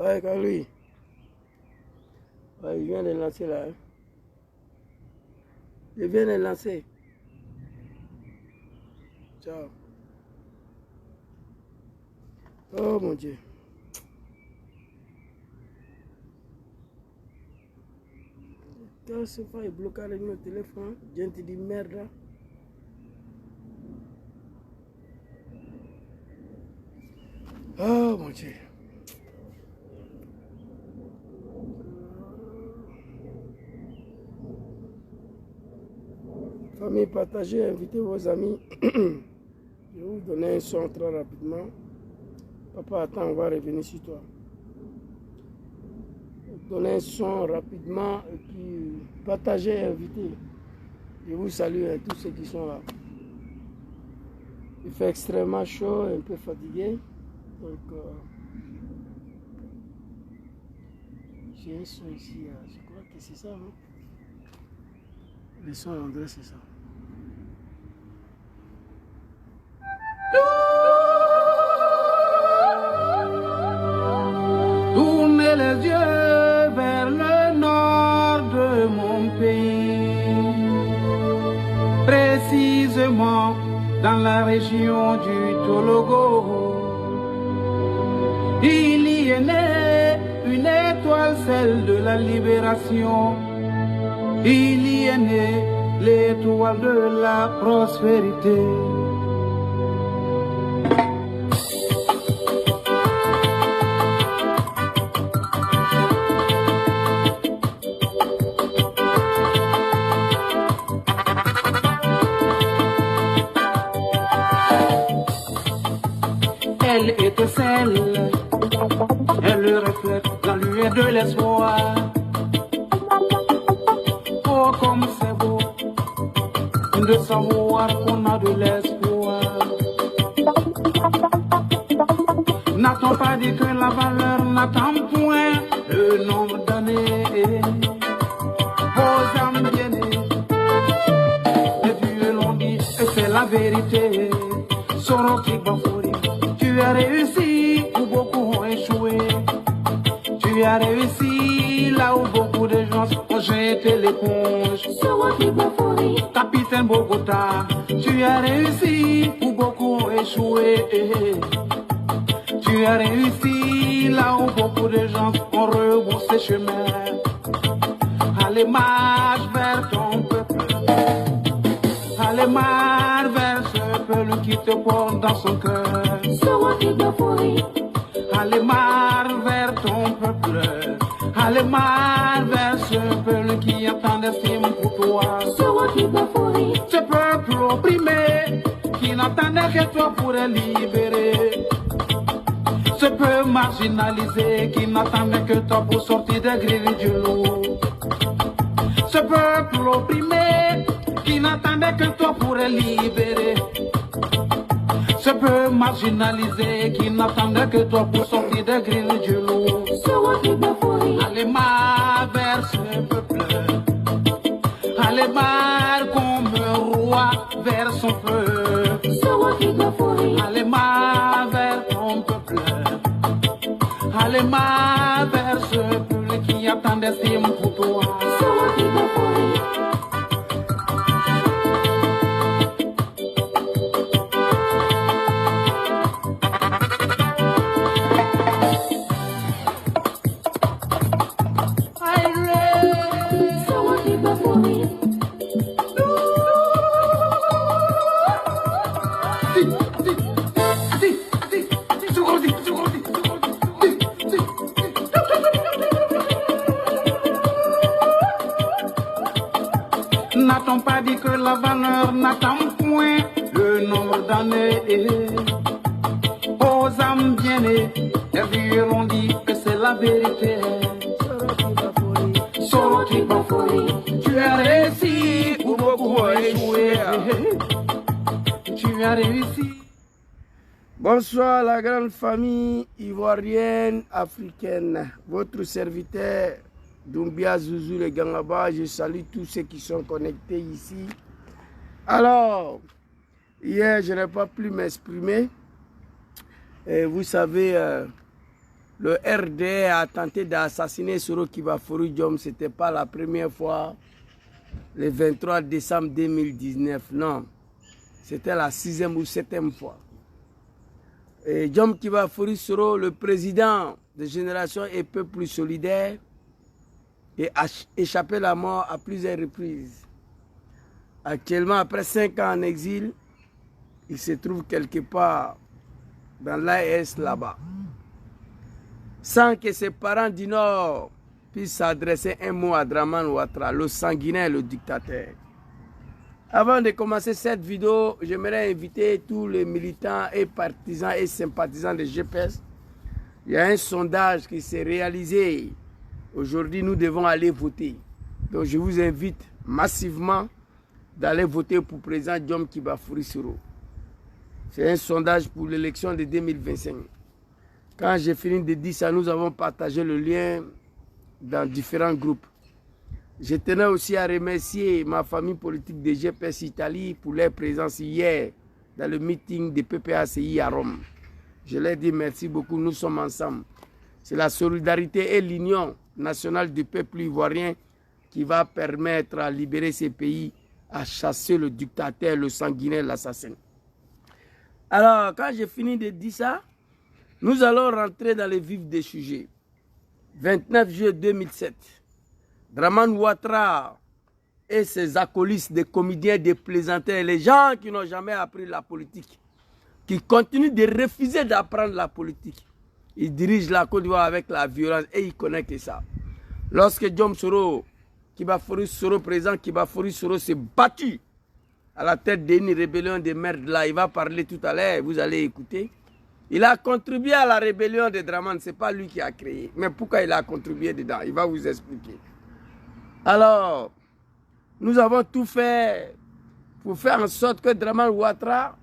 Ouais, quand lui. Ouais, il vient de lancer là. Hein. Il vient de lancer. Ciao. Oh mon Dieu. Quand ce fois il bloque avec mon téléphone, gente de merda. Oh mon Dieu. Famille, partagez, invitez vos amis. Je vais vous donner un son très rapidement. Papa, attends, on va revenir sur toi. Donner un son rapidement et puis partagez, invitez. Je vous salue à tous ceux qui sont là. Il fait extrêmement chaud, un peu fatigué. Donc, j'ai un son ici. Je crois que c'est ça, non? Le son André, c'est ça. Tournez les yeux vers le nord de mon pays, précisément dans la région du Tologo. Il y est né une étoile, celle de la libération. Il y est né l'étoile de la prospérité. Elle étincelle, elle reflète la lueur de l'espoir. Oh, comme c'est beau de savoir qu'on a de l'espoir. N'a-t-on pas dit que la valeur n'attend point le nombre d'années? Vos âmes bien-nées, les dieux l'ont dit, et c'est la vérité. Soroti Bafori, tu as réussi où beaucoup ont échoué. Tu as réussi là où beaucoup de gens ont jeté l'éponge. Capitaine Bogota, tu as réussi où beaucoup ont échoué. Tu as réussi là où beaucoup de gens ont rebroussé chemin. Allez, marche vers ton peuple. Allez, marche vers ce peuple qui te porte dans son cœur. Allez, marche vers ton peuple. Allez, marche vers ce peuple qui attend d'estime pour toi. Ce peuple opprimé qui n'attendait que toi pour le libérer. Ce peuple marginalisé qui n'attendait que toi pour sortir des grilles du loup. Ce peuple opprimé qui n'attendait que toi pour le libérer. Ce peuple marginalisé qui n'attendait que toi pour sortir des grilles du loup. Allez, marche vers ce peuple. Allez, marche comme un roi vers son peuple. Allez, marche vers ton peuple. Allez, marche vers ce peuple qui attend d'estime pour toi. N'a-t-on pas dit que la valeur n'attend point le nombre d'années? Aux âmes bien-nées, les vieux l'ont dit que c'est la vérité. Soroti Bafori, tu as réussi où beaucoup ont échoué. Tu as réussi. Bonsoir la grande famille ivoirienne, africaine. Votre serviteur Doumbia Zouzou le Gangaba, je salue tous ceux qui sont connectés ici. Alors, hier je n'ai pas pu m'exprimer. Vous savez, le RDR a tenté d'assassiner Soro Kibafouri Diom. Ce n'était pas la première fois, le 23 décembre 2019, non. C'était la 6e ou 7e fois. Et Diom Kibafouri Soro, le président de Génération et Peuple Solidaire, a échappé la mort à plusieurs reprises. Actuellement, après 5 ans en exil, il se trouve quelque part dans l'AES là-bas. Sans que ses parents du Nord puissent s'adresser un mot à Dramane Ouattara, le sanguinaire, le dictateur. Avant de commencer cette vidéo, j'aimerais inviter tous les militants et partisans et sympathisants de GPS. Il y a un sondage qui s'est réalisé. Aujourd'hui, nous devons aller voter. Donc, je vous invite massivement d'aller voter pour le président Diom Kibafouri Soro. C'est un sondage pour l'élection de 2025. Quand j'ai fini de dire ça, nous avons partagé le lien dans différents groupes. Je tenais aussi à remercier ma famille politique de GPS Italie pour leur présence hier dans le meeting de PPACI à Rome. Je leur dis merci beaucoup, nous sommes ensemble. C'est la solidarité et l'union nationale du peuple ivoirien qui va permettre à libérer ces pays, à chasser le dictateur, le sanguinaire, l'assassin. Alors, quand j'ai fini de dire ça, nous allons rentrer dans le vif des sujets. 29 juillet 2007, Dramane Ouattara et ses acolytes, des comédiens, des plaisantins, les gens qui n'ont jamais appris la politique, qui continuent de refuser d'apprendre la politique. Ils dirigent la Côte d'Ivoire avec la violence et ils connaissent que ça. Lorsque Diom Soro, Kibafouri Soro, président Kibafouri Soro s'est battu à la tête d'une rébellion de merde là, il va parler tout à l'heure, vous allez écouter. Il a contribué à la rébellion de Dramane, ce n'est pas lui qui a créé. Mais pourquoi il a contribué dedans? Il va vous expliquer. Alors, nous avons tout fait pour faire en sorte que Dramane Ouattara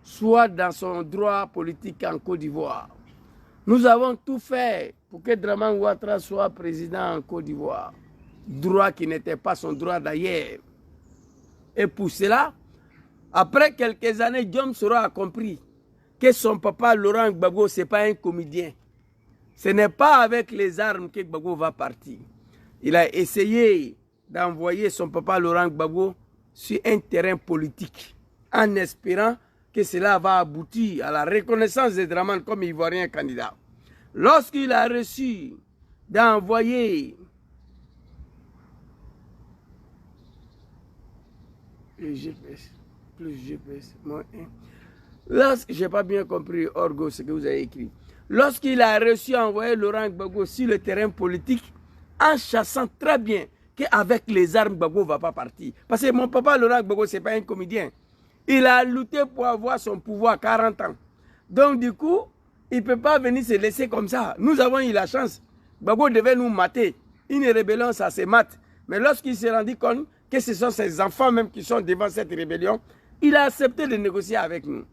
soit dans son droit politique en Côte d'Ivoire. Nous avons tout fait pour que Dramane Ouattara soit président en Côte d'Ivoire. Droit qui n'était pas son droit d'ailleurs. Et pour cela, après quelques années, Diom Soro a compris que son papa Laurent Gbagbo, ce n'est pas un comédien. Ce n'est pas avec les armes que Gbagbo va partir. Il a essayé d'envoyer son papa Laurent Gbagbo sur un terrain politique en espérant que cela va aboutir à la reconnaissance de Dramane comme ivoirien candidat. Lorsqu'il a reçu d'envoyer le GPS, plus GPS, moins 1. Je n'ai pas bien compris, Orgo, ce que vous avez écrit. Lorsqu'il a reçu envoyer Laurent Gbagbo sur le terrain politique, en chassant très bien qu'avec les armes, Gbagbo ne va pas partir. Parce que mon papa Laurent Gbagbo, ce n'est pas un comédien. Il a lutté pour avoir son pouvoir à 40 ans. Donc du coup, il ne peut pas venir se laisser comme ça. Nous avons eu la chance. Gbagbo devait nous mater. Une rébellion, ça se mate. Mais lorsqu'il s'est rendu compte que ce sont ses enfants même qui sont devant cette rébellion, il a accepté de négocier avec nous.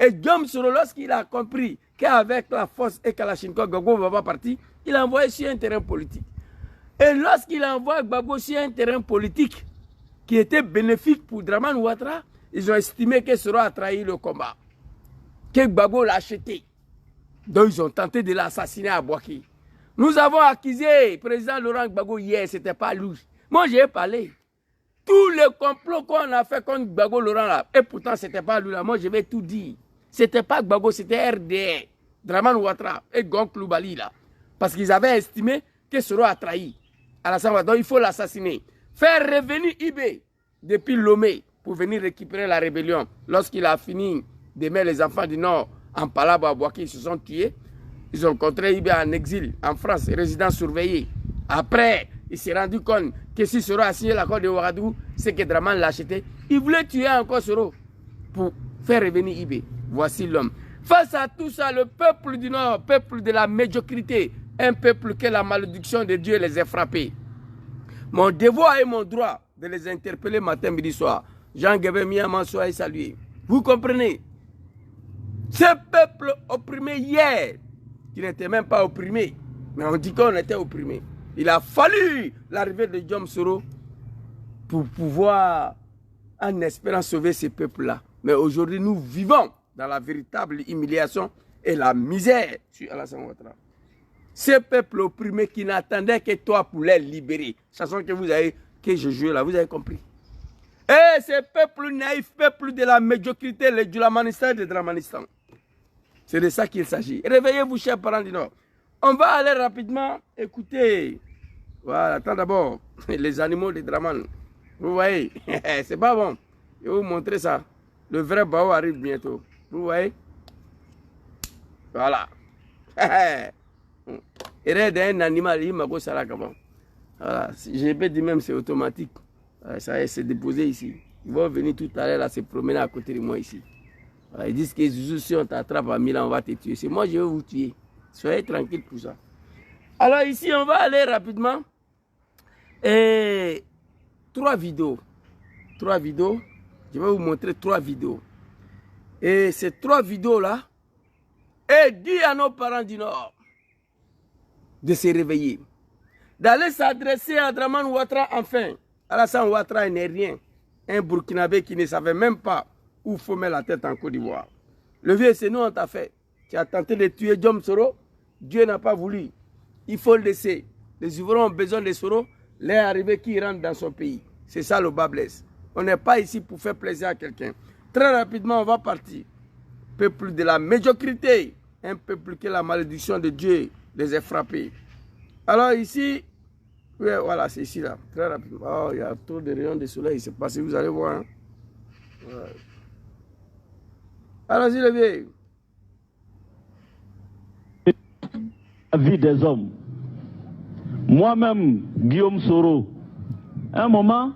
Et Diom Soro, lorsqu'il a compris qu'avec la force et Kalachnikov, Gbagbo ne va pas partir, il a envoyé sur un terrain politique. Et lorsqu'il a envoyé Gbagbo sur un terrain politique qui était bénéfique pour Dramane Ouattara, ils ont estimé que Soro a trahi le combat, que Gbagbo l'a acheté. Donc ils ont tenté de l'assassiner à Bouaké. Nous avons accusé le président Laurent Gbagbo hier, ce n'était pas lui. Moi j'ai parlé. Tous les complots qu'on a fait contre Gbagbo Laurent là, et pourtant ce n'était pas lui là, moi je vais tout dire. Ce n'était pas Gbagbo, c'était RDR, Dramane Ouattara et Gonk Loubali là. Parce qu'ils avaient estimé que Soro a trahi. Donc il faut l'assassiner. Faire revenir Ibé depuis Lomé pour venir récupérer la rébellion. Lorsqu'il a fini de mettre les enfants du Nord en Palabo à Bouaké, ils se sont tués. Ils ont rencontré Ibé en exil, en France, résident surveillé. Après, il s'est rendu compte que si Soro a signé l'accord de Ouagadougou, c'est que Dramane l'a acheté. Il voulait tuer encore Soro pour faire revenir Ibé. Voici l'homme. Face à tout ça, le peuple du Nord, peuple de la médiocrité, un peuple que la malédiction de Dieu les a frappés. Mon devoir et mon droit de les interpeller matin, midi, soir. Jean-Guébé Miaman soit salué. Vous comprenez? Ce peuple opprimé hier, qui n'était même pas opprimé, mais on dit qu'on était opprimé. Il a fallu l'arrivée de Diom Soro pour pouvoir, en espérant sauver ce peuple-là. Mais aujourd'hui, nous vivons dans la véritable humiliation et la misère sur Alassane Ouattara. Ces peuples opprimés qui n'attendaient que toi pour les libérer. Chanson que vous avez, que je joue là, vous avez compris. Et ces peuples naïfs, peuples de la médiocrité, les Djulamanistan et les Dramanistan. C'est de ça qu'il s'agit. Réveillez-vous, chers parents du Nord. On va aller rapidement écouter. Voilà, attends d'abord. Les animaux des Draman. Vous voyez, c'est pas bon. Je vais vous montrer ça. Le vrai Bao arrive bientôt. Vous voyez? Voilà. Il est un animal, il m'a dit ça là comment. Voilà. Je peux dire même c'est automatique. Ça s'est déposé ici. Ils vont venir tout à l'heure là se promener à côté de moi ici. Voilà. Ils disent que Zouzou, si on t'attrape à Milan, on va te tuer. C'est moi, je vais vous tuer. Soyez tranquille pour ça. Alors ici, on va aller rapidement. Et 3 vidéos. 3 vidéos. Je vais vous montrer 3 vidéos. Et ces 3 vidéos-là, et dit à nos parents du Nord de se réveiller. D'aller s'adresser à Draman Ouattara enfin. Alassane Ouattara n'est rien. Un Burkinabé qui ne savait même pas où faut mettre la tête en Côte d'Ivoire. Le vieux, c'est nous, on t'a fait. Tu as tenté de tuer Diom Soro. Dieu n'a pas voulu. Il faut le laisser. Les Ivoiriens ont besoin de Soro. Les arrivés qui rentrent dans son pays. C'est ça le bas blesse. On n'est pas ici pour faire plaisir à quelqu'un. Très rapidement, on va partir. Peuple de la médiocrité. Un peuple que la malédiction de Dieu les a frappés. Alors ici, oui, voilà, c'est ici là. Très rapidement. Oh, il y a trop de rayons de soleil. C'est passé, vous allez voir. Hein. Ouais. Allons-y, le vieux. La vie des hommes. Moi-même, Guillaume Soro, à un moment,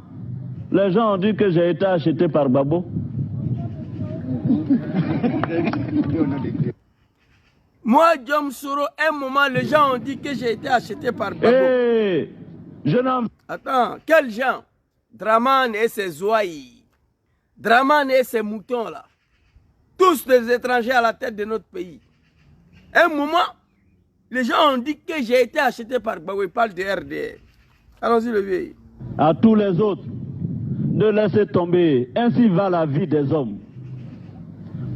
les gens ont dit que j'ai été acheté par Babo. Moi, Guillaume Soro, un moment, les gens ont dit que j'ai été acheté par Babo. Hey, je n'en... Attends, quels gens? Draman et ses ouailles. Draman et ses moutons là. Tous des étrangers à la tête de notre pays. Un moment, les gens ont dit que j'ai été acheté par Babo. Ils parlent de RDR. Allons-y, le vieux. À tous les autres, de laisser tomber. Ainsi va la vie des hommes.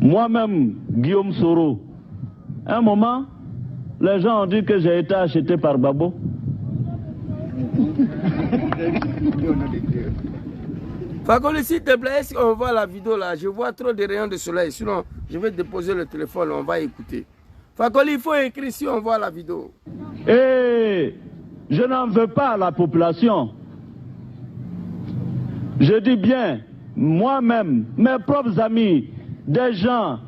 Moi-même, Guillaume Soro, un moment, les gens ont dit que j'ai été acheté par Babo. Fakoli, s'il te plaît, est-ce qu'on voit la vidéo là? Je vois trop de rayons de soleil. Sinon, je vais déposer le téléphone, on va écouter. Fakoli, il faut écrire si on voit la vidéo. Et je n'en veux pas à la population. Je dis bien, moi-même, mes propres amis, des gens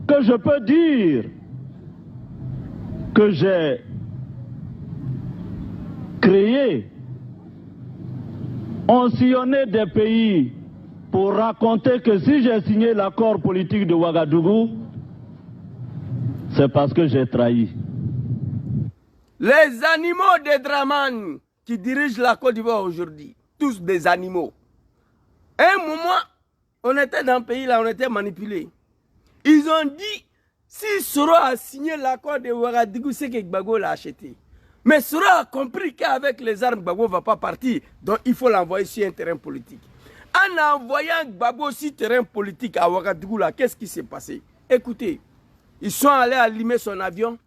que je peux dire que j'ai créés, ont sillonné des pays pour raconter que si j'ai signé l'accord politique de Ouagadougou, c'est parce que j'ai trahi. Les animaux de Draman qui dirigent la Côte d'Ivoire aujourd'hui, tous des animaux. Un moment, on était dans le pays là, on était manipulés. Ils ont dit, si Soro a signé l'accord de Ouagadougou, c'est que Gbagbo l'a acheté. Mais Soro a compris qu'avec les armes, Gbagbo ne va pas partir. Donc il faut l'envoyer sur un terrain politique. En envoyant Gbagbo sur un terrain politique à Ouagadougou, qu'est-ce qui s'est passé? Écoutez, ils sont allés allumer son avion.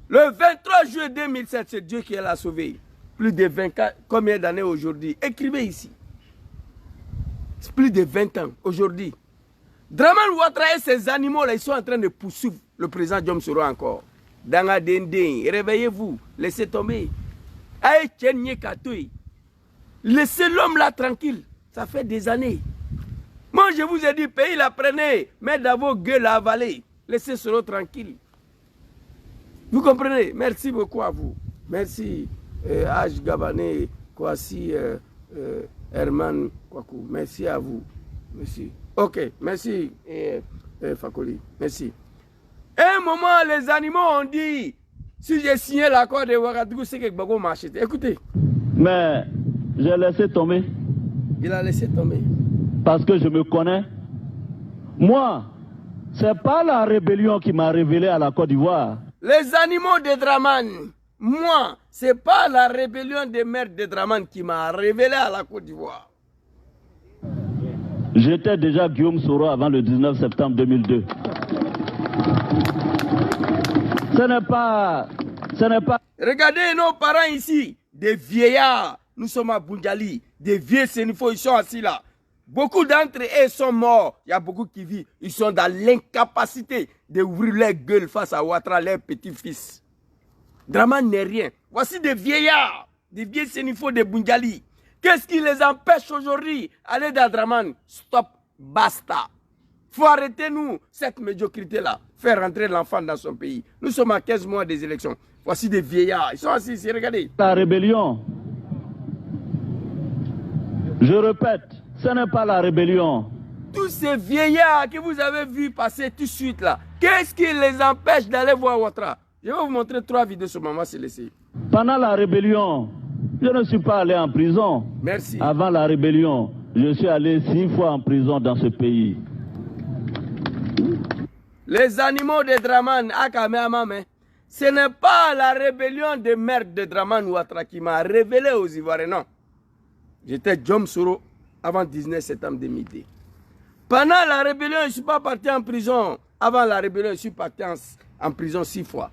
Le 23 juillet 2007, c'est Dieu qui l'a sauvé. Plus de 24, combien d'années aujourd'hui? Écrivez ici. C'est plus de 20 ans aujourd'hui. Draman Ouattara et ces animaux-là, ils sont en train de poursuivre le président Diom Soro encore. Danga Dendé, réveillez-vous, laissez tomber. Aïe, Tchenye Katoui. Laissez l'homme là tranquille. Ça fait des années. Moi, je vous ai dit, pays la prenez, mais dans vos gueules à avaler. Laissez Soro tranquille. Vous comprenez? Merci beaucoup à vous. Merci, H. Gabané, Kwasi, Herman Kwaku. Merci à vous. Merci. Ok, merci, Fakoli. Merci. À un moment, les animaux ont dit, si j'ai signé l'accord de Ouagadougou, c'est que Gbagbo m'a acheté. Écoutez. Mais j'ai laissé tomber. Il a laissé tomber. Parce que je me connais. Moi, c'est pas la rébellion qui m'a révélé à la Côte d'Ivoire. Les animaux de Draman, moi, c'est pas la rébellion des mères de Draman qui m'a révélé à la Côte d'Ivoire. J'étais déjà Guillaume Soro avant le 19 septembre 2002. Ce n'est pas Ce n'est pas... Regardez nos parents ici, des vieillards. Nous sommes à Bundjali, des vieux sénifaux, ils sont assis là. Beaucoup d'entre eux sont morts. Il y a beaucoup qui vivent. Ils sont dans l'incapacité d'ouvrir leur gueule face à Ouattara, leur petit-fils. Dramane n'est rien. Voici des vieillards, des vieux sénifaux de Bundjali. Qu'est-ce qui les empêche aujourd'hui d'aller dans Dramane? Stop, basta. Il faut arrêter, nous, cette médiocrité-là. Faire rentrer l'enfant dans son pays. Nous sommes à 15 mois des élections. Voici des vieillards. Ils sont assis ici, regardez. La rébellion. Je répète, ce n'est pas la rébellion. Tous ces vieillards que vous avez vus passer tout de suite là, qu'est-ce qui les empêche d'aller voir Ouattara? Je vais vous montrer 3 vidéos sur Maman Célestie. Pendant la rébellion, je ne suis pas allé en prison. Merci. Avant la rébellion, je suis allé 6 fois en prison dans ce pays. Les animaux de Dramane, ce n'est pas la rébellion des mères de Dramane Ouattara qui m'a révélé aux Ivoiriens, non. J'étais Djom Soro avant 19 septembre 2002. Pendant la rébellion, je ne suis pas parti en prison. Avant la rébellion, je suis parti en prison 6 fois.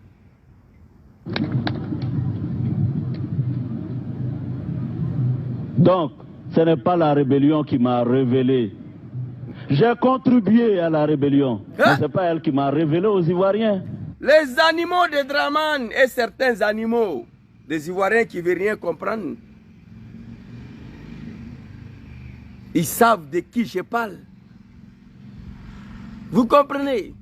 Donc, ce n'est pas la rébellion qui m'a révélé. J'ai contribué à la rébellion, mais ce n'est pas elle qui m'a révélé aux Ivoiriens. Les animaux de Dramane et certains animaux des Ivoiriens qui ne veulent rien comprendre, ils savent de qui je parle. Vous comprenez?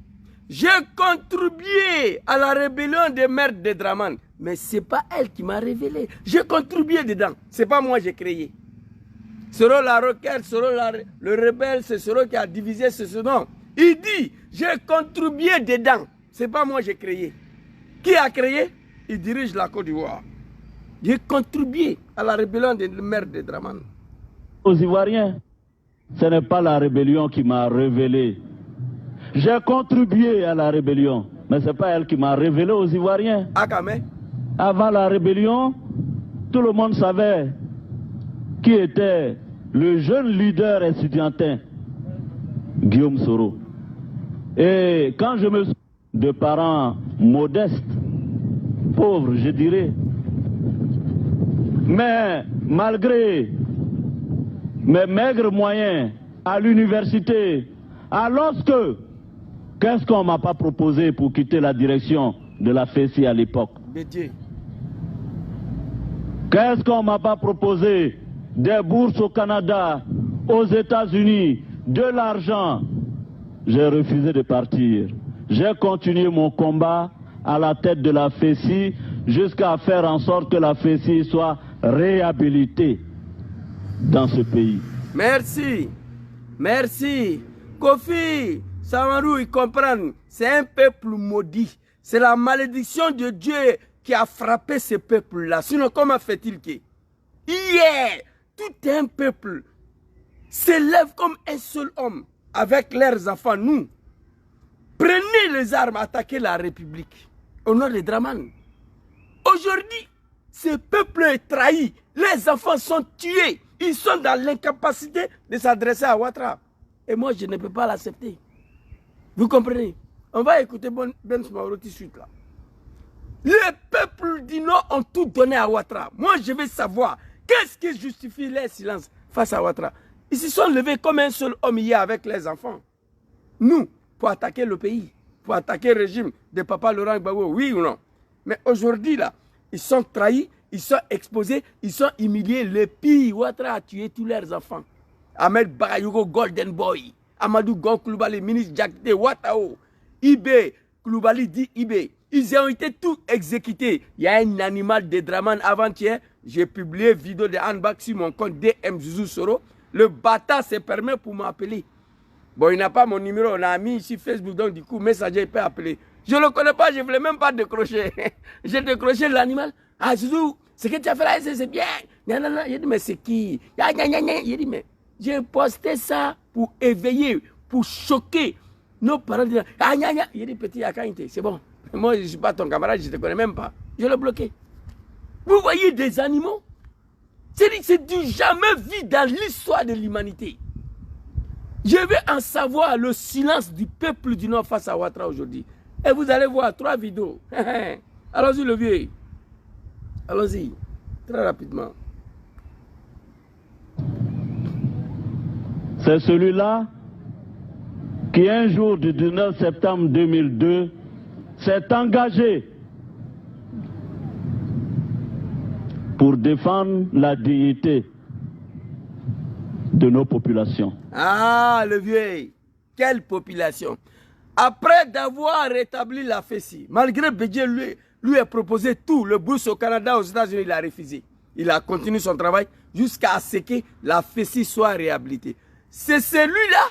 J'ai contribué à la rébellion des mères de Dramane, mais ce n'est pas elle qui m'a révélé. J'ai contribué dedans. Ce n'est pas moi qui j'ai créé. Soro la roquette, Soro le rebelle, c'est Soro qui a divisé ce nom. Il dit, j'ai contribué dedans. Ce n'est pas moi qui j'ai créé. Qui a créé? Il dirige la Côte d'Ivoire. J'ai contribué à la rébellion des mères de Dramane. Aux Ivoiriens, ce n'est pas la rébellion qui m'a révélé. J'ai contribué à la rébellion, mais ce n'est pas elle qui m'a révélé aux Ivoiriens. Akame. Avant la rébellion, tout le monde savait qui était le jeune leader estudiantin, Guillaume Soro. Et quand je me suis de parents modestes, pauvres, je dirais, mais malgré mes maigres moyens à l'université, alors qu'est-ce qu'on ne m'a pas proposé pour quitter la direction de la FESI à l'époque? Qu'est-ce qu'on ne m'a pas proposé? Des bourses au Canada, aux États-Unis, de l'argent. J'ai refusé de partir. J'ai continué mon combat à la tête de la FESI jusqu'à faire en sorte que la FESI soit réhabilitée dans ce pays. Merci. Merci. Kofi, Samarou, ils comprennent. C'est un peuple maudit. C'est la malédiction de Dieu qui a frappé ce peuple-là. Sinon, comment fait-il que hier, tout un peuple s'élève comme un seul homme avec leurs enfants, nous. Prenez les armes, attaquez la République au nom de Dramane. Aujourd'hui, ce peuple est trahi. Les enfants sont tués. Ils sont dans l'incapacité de s'adresser à Ouattara. Et moi, je ne peux pas l'accepter. Vous comprenez? On va écouter Ben Smaoro tout de suite là. Les peuples du Nord ont tout donné à Ouattara. Moi, je veux savoir qu'est-ce qui justifie leur silence face à Ouattara. Ils se sont levés comme un seul homme hier avec les enfants. Nous, pour attaquer le pays, pour attaquer le régime de Papa Laurent Gbagbo, oui ou non? Mais aujourd'hui, là, ils sont trahis, ils sont exposés, ils sont humiliés. Le pire, Ouattara a tué tous leurs enfants. Ahmed Bakayoko, Golden Boy, Amadou Gon Koulibaly, ministre Jakite, Ouattao, Ibé, Koulibaly dit Ibé. Ils ont été tous exécutés. Il y a un animal de Dramane avant-hier. J'ai publié une vidéo de Hanbak sur mon compte DM Zouzou Soro. Le bâtard se permet pour m'appeler. Bon, il n'a pas mon numéro, on a mis ici Facebook, donc du coup, Messager peut appeler. Je ne le connais pas, je ne voulais même pas décrocher. J'ai décroché l'animal. Ah, Zouzou, ce que tu as fait là, c'est bien. J'ai dit, mais c'est qui? J'ai dit, mais j'ai posté ça pour éveiller, pour choquer nos parents. J'ai dit, petit Akainte, c'est bon. Moi, je ne suis pas ton camarade, je ne te connais même pas. Je l'ai bloqué. Vous voyez des animaux? C'est du jamais vu dans l'histoire de l'humanité. Je vais en savoir le silence du peuple du Nord face à Ouattara aujourd'hui. Et vous allez voir 3 vidéos. Allons-y, le vieux. Allons-y, très rapidement. C'est celui-là qui, un jour du 19 septembre 2002, s'est engagé pour défendre la dignité de nos populations. Ah, le vieux, quelle population! Après d'avoir rétabli la FESI, malgré Bédié lui a proposé tout, le bourse au Canada, aux États-Unis, il a refusé. Il a continué son travail jusqu'à ce que la FESI soit réhabilitée. C'est celui-là,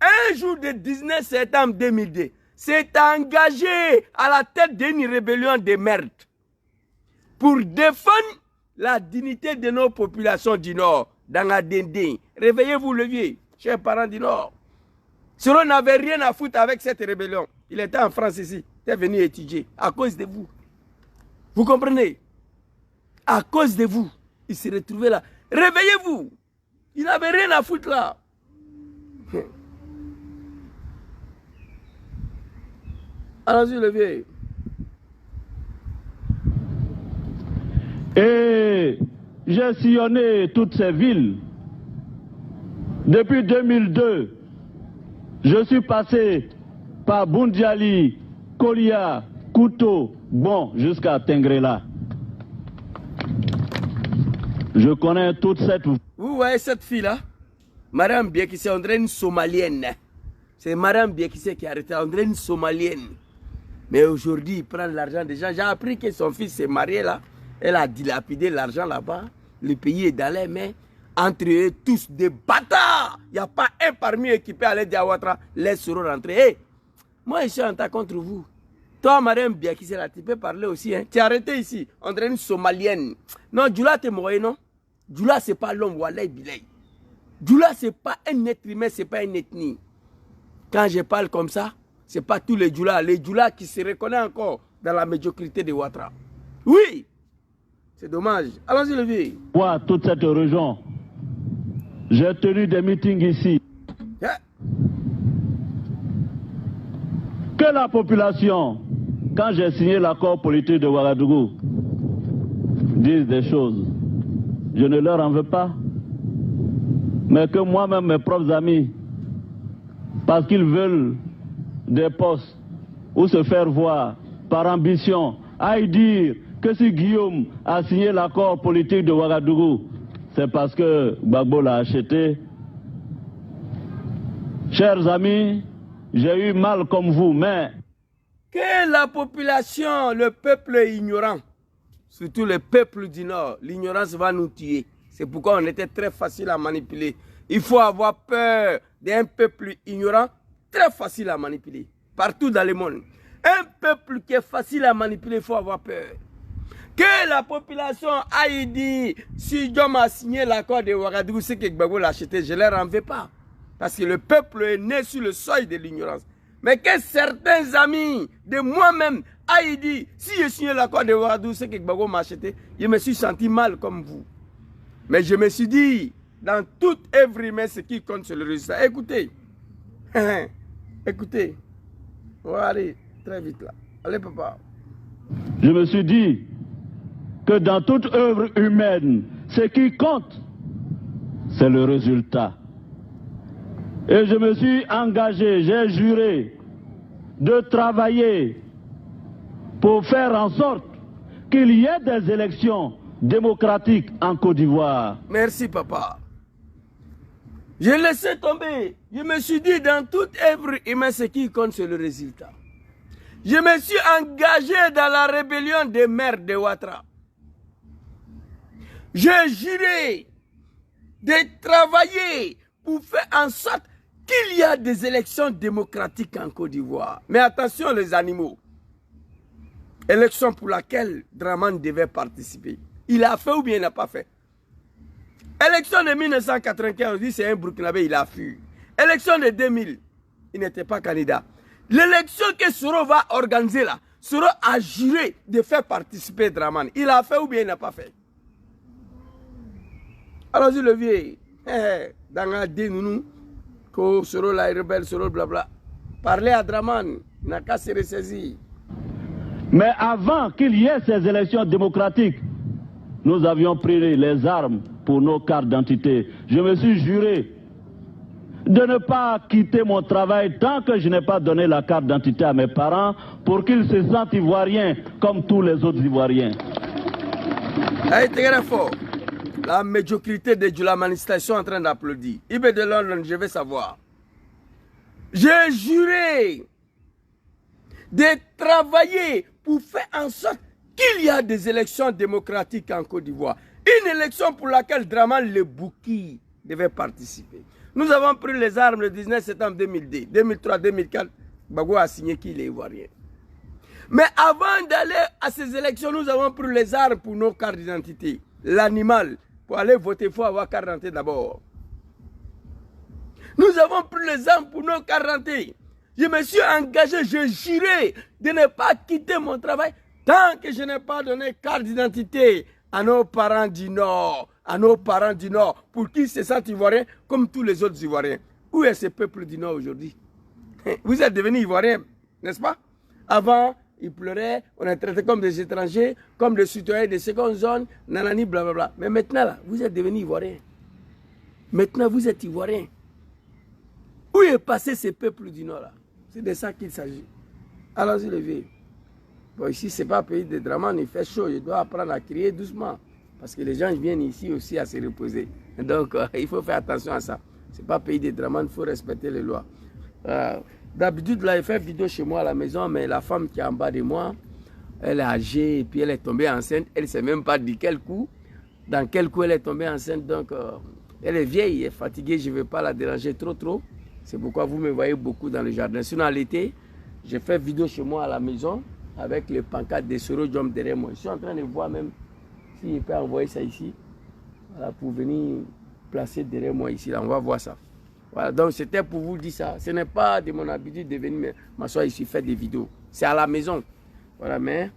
un jour du 19 septembre 2002, s'est engagé à la tête d'une rébellion de merde pour défendre la dignité de nos populations du Nord, dans la Dindin. Réveillez-vous, le vieux, chers parents du Nord. Soro n'avait rien à foutre avec cette rébellion. Il était en France ici, il est venu étudier à cause de vous. Vous comprenez? À cause de vous, il s'est retrouvé là. Réveillez-vous. Il n'avait rien à foutre là. Allons-y, le vieux. Et j'ai sillonné toutes ces villes. Depuis 2002, je suis passé par Boundiali, Kolia, Kouto, bon, jusqu'à Tengrela. Je connais toute cette... Vous voyez cette fille-là? Madame Biekisse, on dirait une Somalienne. C'est Madame Biekisse qui a arrêté, on dirait une Somalienne. Mais aujourd'hui, il prend l'argent des gens. J'ai appris que son fils s'est marié là. Elle a dilapidé l'argent là-bas. Le pays est dans les mains. Entre eux, tous des bâtards. Il n'y a pas un parmi eux qui peut aller dire à Ouattara, laisse-le rentrer. Hey, moi, je suis en tas contre vous. Toi, Madame Biekisse, là, tu peux parler aussi. Hein. Tu es arrêté ici. On dirait une Somalienne. Non, Djoula, t'es mort, non? Djoula, c'est pas l'homme, Walay Bilay. Djoula, c'est pas un être humain, c'est pas une ethnie. Quand je parle comme ça, c'est pas tous les Djoula qui se reconnaissent encore dans la médiocrité de Ouattara. Oui, c'est dommage. Allons-y, le vieux. Moi, toute cette région, j'ai tenu des meetings ici. Yeah. Que la population, quand j'ai signé l'accord politique de Ouagadougou, dise des choses, je ne leur en veux pas. Mais que moi-même, mes propres amis, parce qu'ils veulent des postes ou se faire voir par ambition, aillent dire que si Guillaume a signé l'accord politique de Ouagadougou, c'est parce que Gbagbo l'a acheté. Chers amis, j'ai eu mal comme vous, mais... Que la population, le peuple est ignorant, surtout le peuple du Nord, l'ignorance va nous tuer. C'est pourquoi on était très facile à manipuler. Il faut avoir peur d'un peuple ignorant, très facile à manipuler, partout dans le monde. Un peuple qui est facile à manipuler, il faut avoir peur. Que la population aille dire, si Diom a signé l'accord de Ouagadougou, c'est que Gbagbo l'a acheté, je ne leur en veux pas. Parce que le peuple est né sur le seuil de l'ignorance. Mais que certains amis de moi-même aillent dire, si j'ai signé l'accord de Ouagadougou, c'est que Gbagbo m'a acheté, je me suis senti mal comme vous. Mais je me suis dit, dans toute œuvre humaine, ce qui compte, c'est le résultat. Écoutez, écoutez, on va aller très vite là. Allez, papa. Je me suis dit que dans toute œuvre humaine, ce qui compte, c'est le résultat. Et je me suis engagé, j'ai juré de travailler pour faire en sorte qu'il y ait des élections démocratiques en Côte d'Ivoire. Merci, papa. Je laissé tomber. Je me suis dit, dans toute œuvre humaine, ce qui compte, c'est le résultat. Je me suis engagé dans la rébellion des maires de Ouattara. J'ai juré de travailler pour faire en sorte qu'il y a des élections démocratiques en Côte d'Ivoire. Mais attention les animaux. Élection pour laquelle Dramane devait participer. Il a fait ou bien il n'a pas fait? Élection de 1995, c'est un Burkinabé, il a fui. Élection de 2000, il n'était pas candidat. L'élection que Soro va organiser là, Soro a juré de faire participer Dramane. Il a fait ou bien il n'a pas fait? Allons-y le vieux. Dans la dénounou, que Soro la rebelle, Soro blabla. Parlez à Dramane, il n'a qu'à se ressaisir. Mais avant qu'il y ait ces élections démocratiques, nous avions pris les armes pour nos cartes d'identité. Je me suis juré de ne pas quitter mon travail tant que je n'ai pas donné la carte d'identité à mes parents pour qu'ils se sentent ivoiriens comme tous les autres Ivoiriens. La médiocrité de Dioulaman, ils sont en train d'applaudir. Ibé de London, je vais savoir. J'ai juré de travailler pour faire en sorte qu'il y a des élections démocratiques en Côte d'Ivoire. Une élection pour laquelle Dramane Lebouki devait participer. Nous avons pris les armes le 19 septembre 2002, 2003, 2004. Bagou a signé qu'il est ivoirien. Mais avant d'aller à ces élections, nous avons pris les armes pour nos cartes d'identité. L'animal, pour aller voter, il faut avoir carte d'identité d'abord. Nous avons pris les armes pour nos cartes d'identité. Je me suis engagé, je jurais de ne pas quitter mon travail tant que je n'ai pas donné carte d'identité à nos parents du Nord, pour qu'ils se sentent ivoiriens comme tous les autres Ivoiriens. Où est ce peuple du Nord aujourd'hui? Vous êtes devenus Ivoiriens, n'est-ce pas? Avant, ils pleuraient, on est traités comme des étrangers, comme des citoyens de seconde zone, nanani, blablabla. Mais maintenant, là, vous êtes devenus Ivoiriens. Maintenant, vous êtes Ivoiriens. Où est passé ce peuple du Nord là? C'est de ça qu'il s'agit. Allons-y, les vieux. Bon, ici, ce n'est pas un pays de Dramane, il fait chaud. Je dois apprendre à crier doucement. Parce que les gens viennent ici aussi à se reposer. Donc, il faut faire attention à ça. Ce n'est pas un pays de Dramane, il faut respecter les lois. D'habitude, là, il fait vidéo chez moi à la maison, mais la femme qui est en bas de moi, elle est âgée et puis elle est tombée enceinte. Elle ne sait même pas de quel coup, dans quel coup elle est tombée enceinte. Donc, elle est vieille, elle est fatiguée, je ne veux pas la déranger trop. C'est pourquoi vous me voyez beaucoup dans le jardin. Sinon, à l'été, j'ai fait vidéo chez moi à la maison avec les pancartes de Soro Diom derrière moi. Je suis en train de voir même si je peux envoyer ça ici. Voilà, pour venir placer derrière moi ici. Là, on va voir ça. Voilà, donc c'était pour vous dire ça. Ce n'est pas de mon habitude de venir m'asseoir ici faire des vidéos. C'est à la maison. Voilà, mais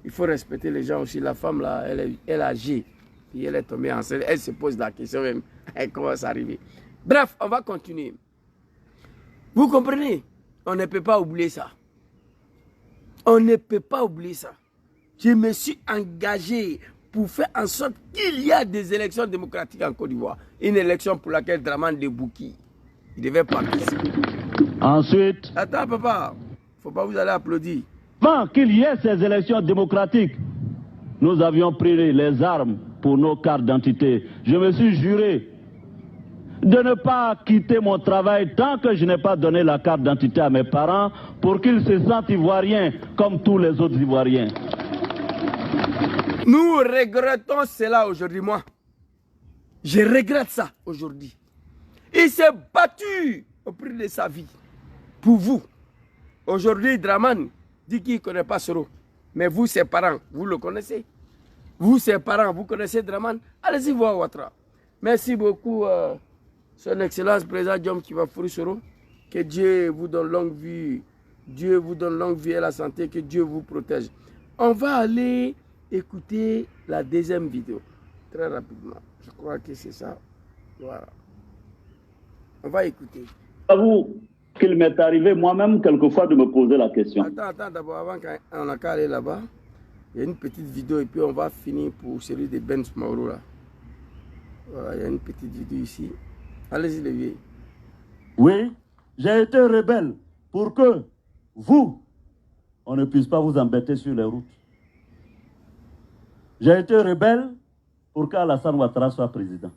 il faut respecter les gens aussi. La femme, là, elle est âgée. Puis elle est tombée enceinte. Elle se pose la question même. Elle commence à arriver. Bref, on va continuer. Vous comprenez? On ne peut pas oublier ça. On ne peut pas oublier ça. Je me suis engagé pour faire en sorte qu'il y a des élections démocratiques en Côte d'Ivoire. Une élection pour laquelle Dramane Lebouki, il devait participer. Ensuite... Attends, papa. Il ne faut pas vous aller applaudir. Avant qu'il y ait ces élections démocratiques, nous avions pris les armes pour nos cartes d'identité. Je me suis juré de ne pas quitter mon travail tant que je n'ai pas donné la carte d'identité à mes parents pour qu'ils se sentent ivoiriens comme tous les autres Ivoiriens. Nous regrettons cela aujourd'hui, moi. Je regrette ça aujourd'hui. Il s'est battu au prix de sa vie pour vous. Aujourd'hui, Dramane dit qu'il ne connaît pas Soro. Mais vous, ses parents, vous le connaissez. Vous, ses parents, vous connaissez Dramane. Allez-y voir Ouattara. Merci beaucoup. Son Excellence, Président Diom Kivafouri Soro, que Dieu vous donne longue vie, Dieu vous donne longue vie et la santé, que Dieu vous protège. On va aller écouter la deuxième vidéo, très rapidement. Je crois que c'est ça. Voilà. On va écouter. J'avoue qu'il m'est arrivé moi-même quelquefois de me poser la question. Attends, d'abord, avant qu'on n'a qu'à aller là-bas, il y a une petite vidéo et puis on va finir pour celui de Ben Mauro là. Voilà, il y a une petite vidéo ici. Allez-y, les vieux. Oui, j'ai été rebelle pour que vous, on ne puisse pas vous embêter sur les routes. J'ai été rebelle pour qu'Alassane Ouattara soit président.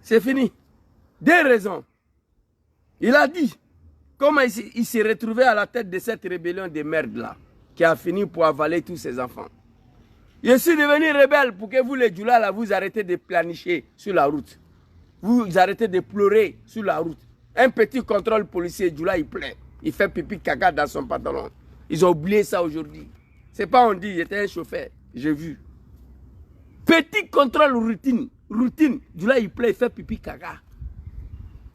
C'est fini. Deux raisons. Il a dit comment il s'est retrouvé à la tête de cette rébellion de merde là, qui a fini pour avaler tous ses enfants. Je suis devenu rebelle pour que vous, les Djoula, là, vous arrêtez de planifier sur la route. Vous arrêtez de pleurer sur la route. Un petit contrôle policier, Djoula, il pleure. Il fait pipi caca dans son pantalon. Ils ont oublié ça aujourd'hui. C'est pas on dit, j'étais un chauffeur. J'ai vu. Petit contrôle routine. Djoula, il pleure, il fait pipi caca.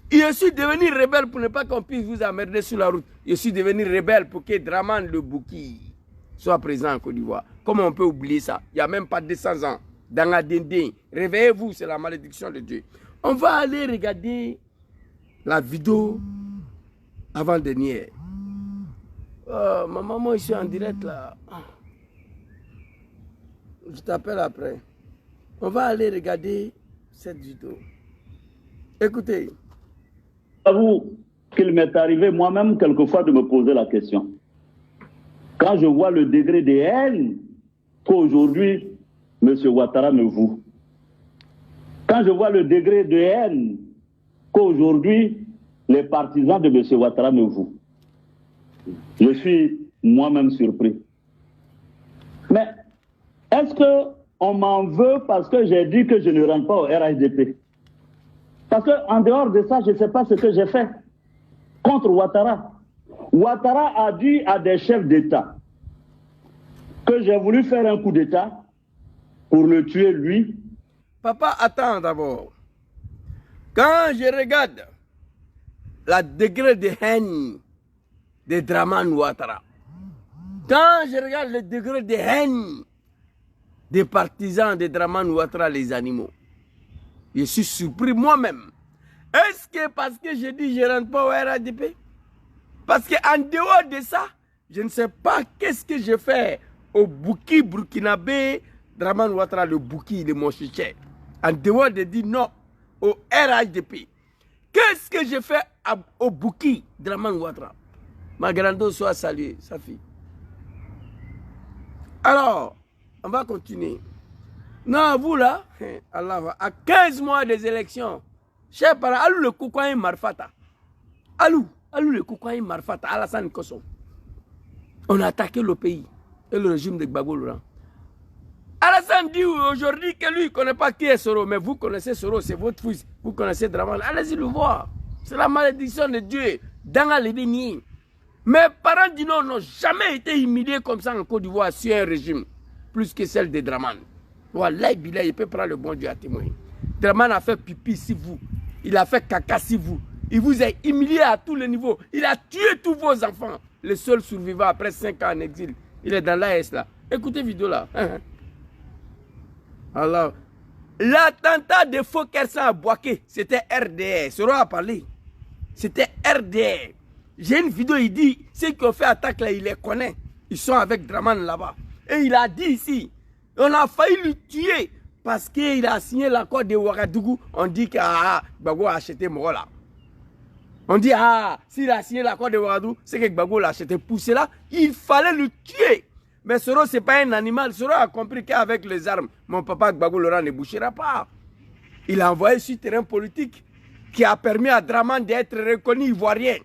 Je suis devenu rebelle pour ne pas qu'on puisse vous emmerder sur la route. Je suis devenu rebelle pour que Dramane Lebouki soit présent en Côte d'Ivoire. Comment on peut oublier ça? Il n'y a même pas 200 ans. Dans la dindin. Réveillez-vous, c'est la malédiction de Dieu. On va aller regarder la vidéo avant-dernière. Ma maman, ici en direct là. Je t'appelle après. On va aller regarder cette vidéo. Écoutez. J'avoue qu'il m'est arrivé moi-même quelquefois de me poser la question. Quand je vois le degré de haine qu'aujourd'hui M. Ouattara me voue, quand je vois le degré de haine qu'aujourd'hui les partisans de M. Ouattara me vouent, je suis moi-même surpris. Mais est-ce qu'on m'en veut parce que j'ai dit que je ne rentre pas au RHDP? Parce qu'en dehors de ça, je ne sais pas ce que j'ai fait contre Ouattara. Ouattara a dit à des chefs d'État que j'ai voulu faire un coup d'État pour le tuer lui. Papa, attends d'abord. Quand je regarde la degré de haine de Dramane Ouattara, quand je regarde le degré de haine des partisans de Dramane Ouattara, les animaux, je suis surpris moi-même. Est-ce que parce que je dis je ne rentre pas au RHDP? Parce qu'en dehors de ça, je ne sais pas qu'est-ce que je fais au Bouki burkinabé, Dramane Ouattara, le Bouki, il est mon chiché. En dehors de dire non au RHDP. Qu'est-ce que je fais au Bouki, Dramane Ouattara? Ma grande soit saluée, sa fille. Alors, on va continuer. Non, vous là, Allah, à 15 mois des élections, cher parent, Alou le Koukouaï Marfata. Alou le Koukouaï Marfata, Alassane Kosso. On a attaqué le pays et le régime de Gbagbo Laurent. Alassane dit aujourd'hui que lui ne connaît pas qui est Soro, mais vous connaissez Soro, c'est votre fils, vous connaissez Dramane. Allez-y le voir. C'est la malédiction de Dieu. Dans les bénis. Mes parents du Nord n'ont jamais été humiliés comme ça en Côte d'Ivoire sur un régime, plus que celle de Dramane. Wallah, il peut prendre le bon Dieu à témoin. Dramane a fait pipi sur vous. Il a fait caca sur vous. Il vous a humilié à tous les niveaux. Il a tué tous vos enfants. Le seul survivant après 5 ans en exil. Il est dans l'AS là. Écoutez la vidéo là. Alors, l'attentat de Faukersan à Boaké, c'était RDR. Soro a parlé. C'était RDR. J'ai une vidéo, il dit, ceux qui ont fait attaque là, il les connaît. Ils sont avec Dramane là-bas. Et il a dit ici, on a failli le tuer parce qu'il a signé l'accord de Ouagadougou. On dit que Gbagbo a acheté Morola. On dit, s'il a signé l'accord de Ouagadougou, c'est que Gbagbo l'a acheté. Pour cela, il fallait le tuer. Mais Soro, ce n'est pas un animal. Soro a compris qu'avec les armes, mon papa Gbagbo Laurent ne bouchera pas. Il a envoyé sur le terrain politique qui a permis à Dramane d'être reconnu ivoirien.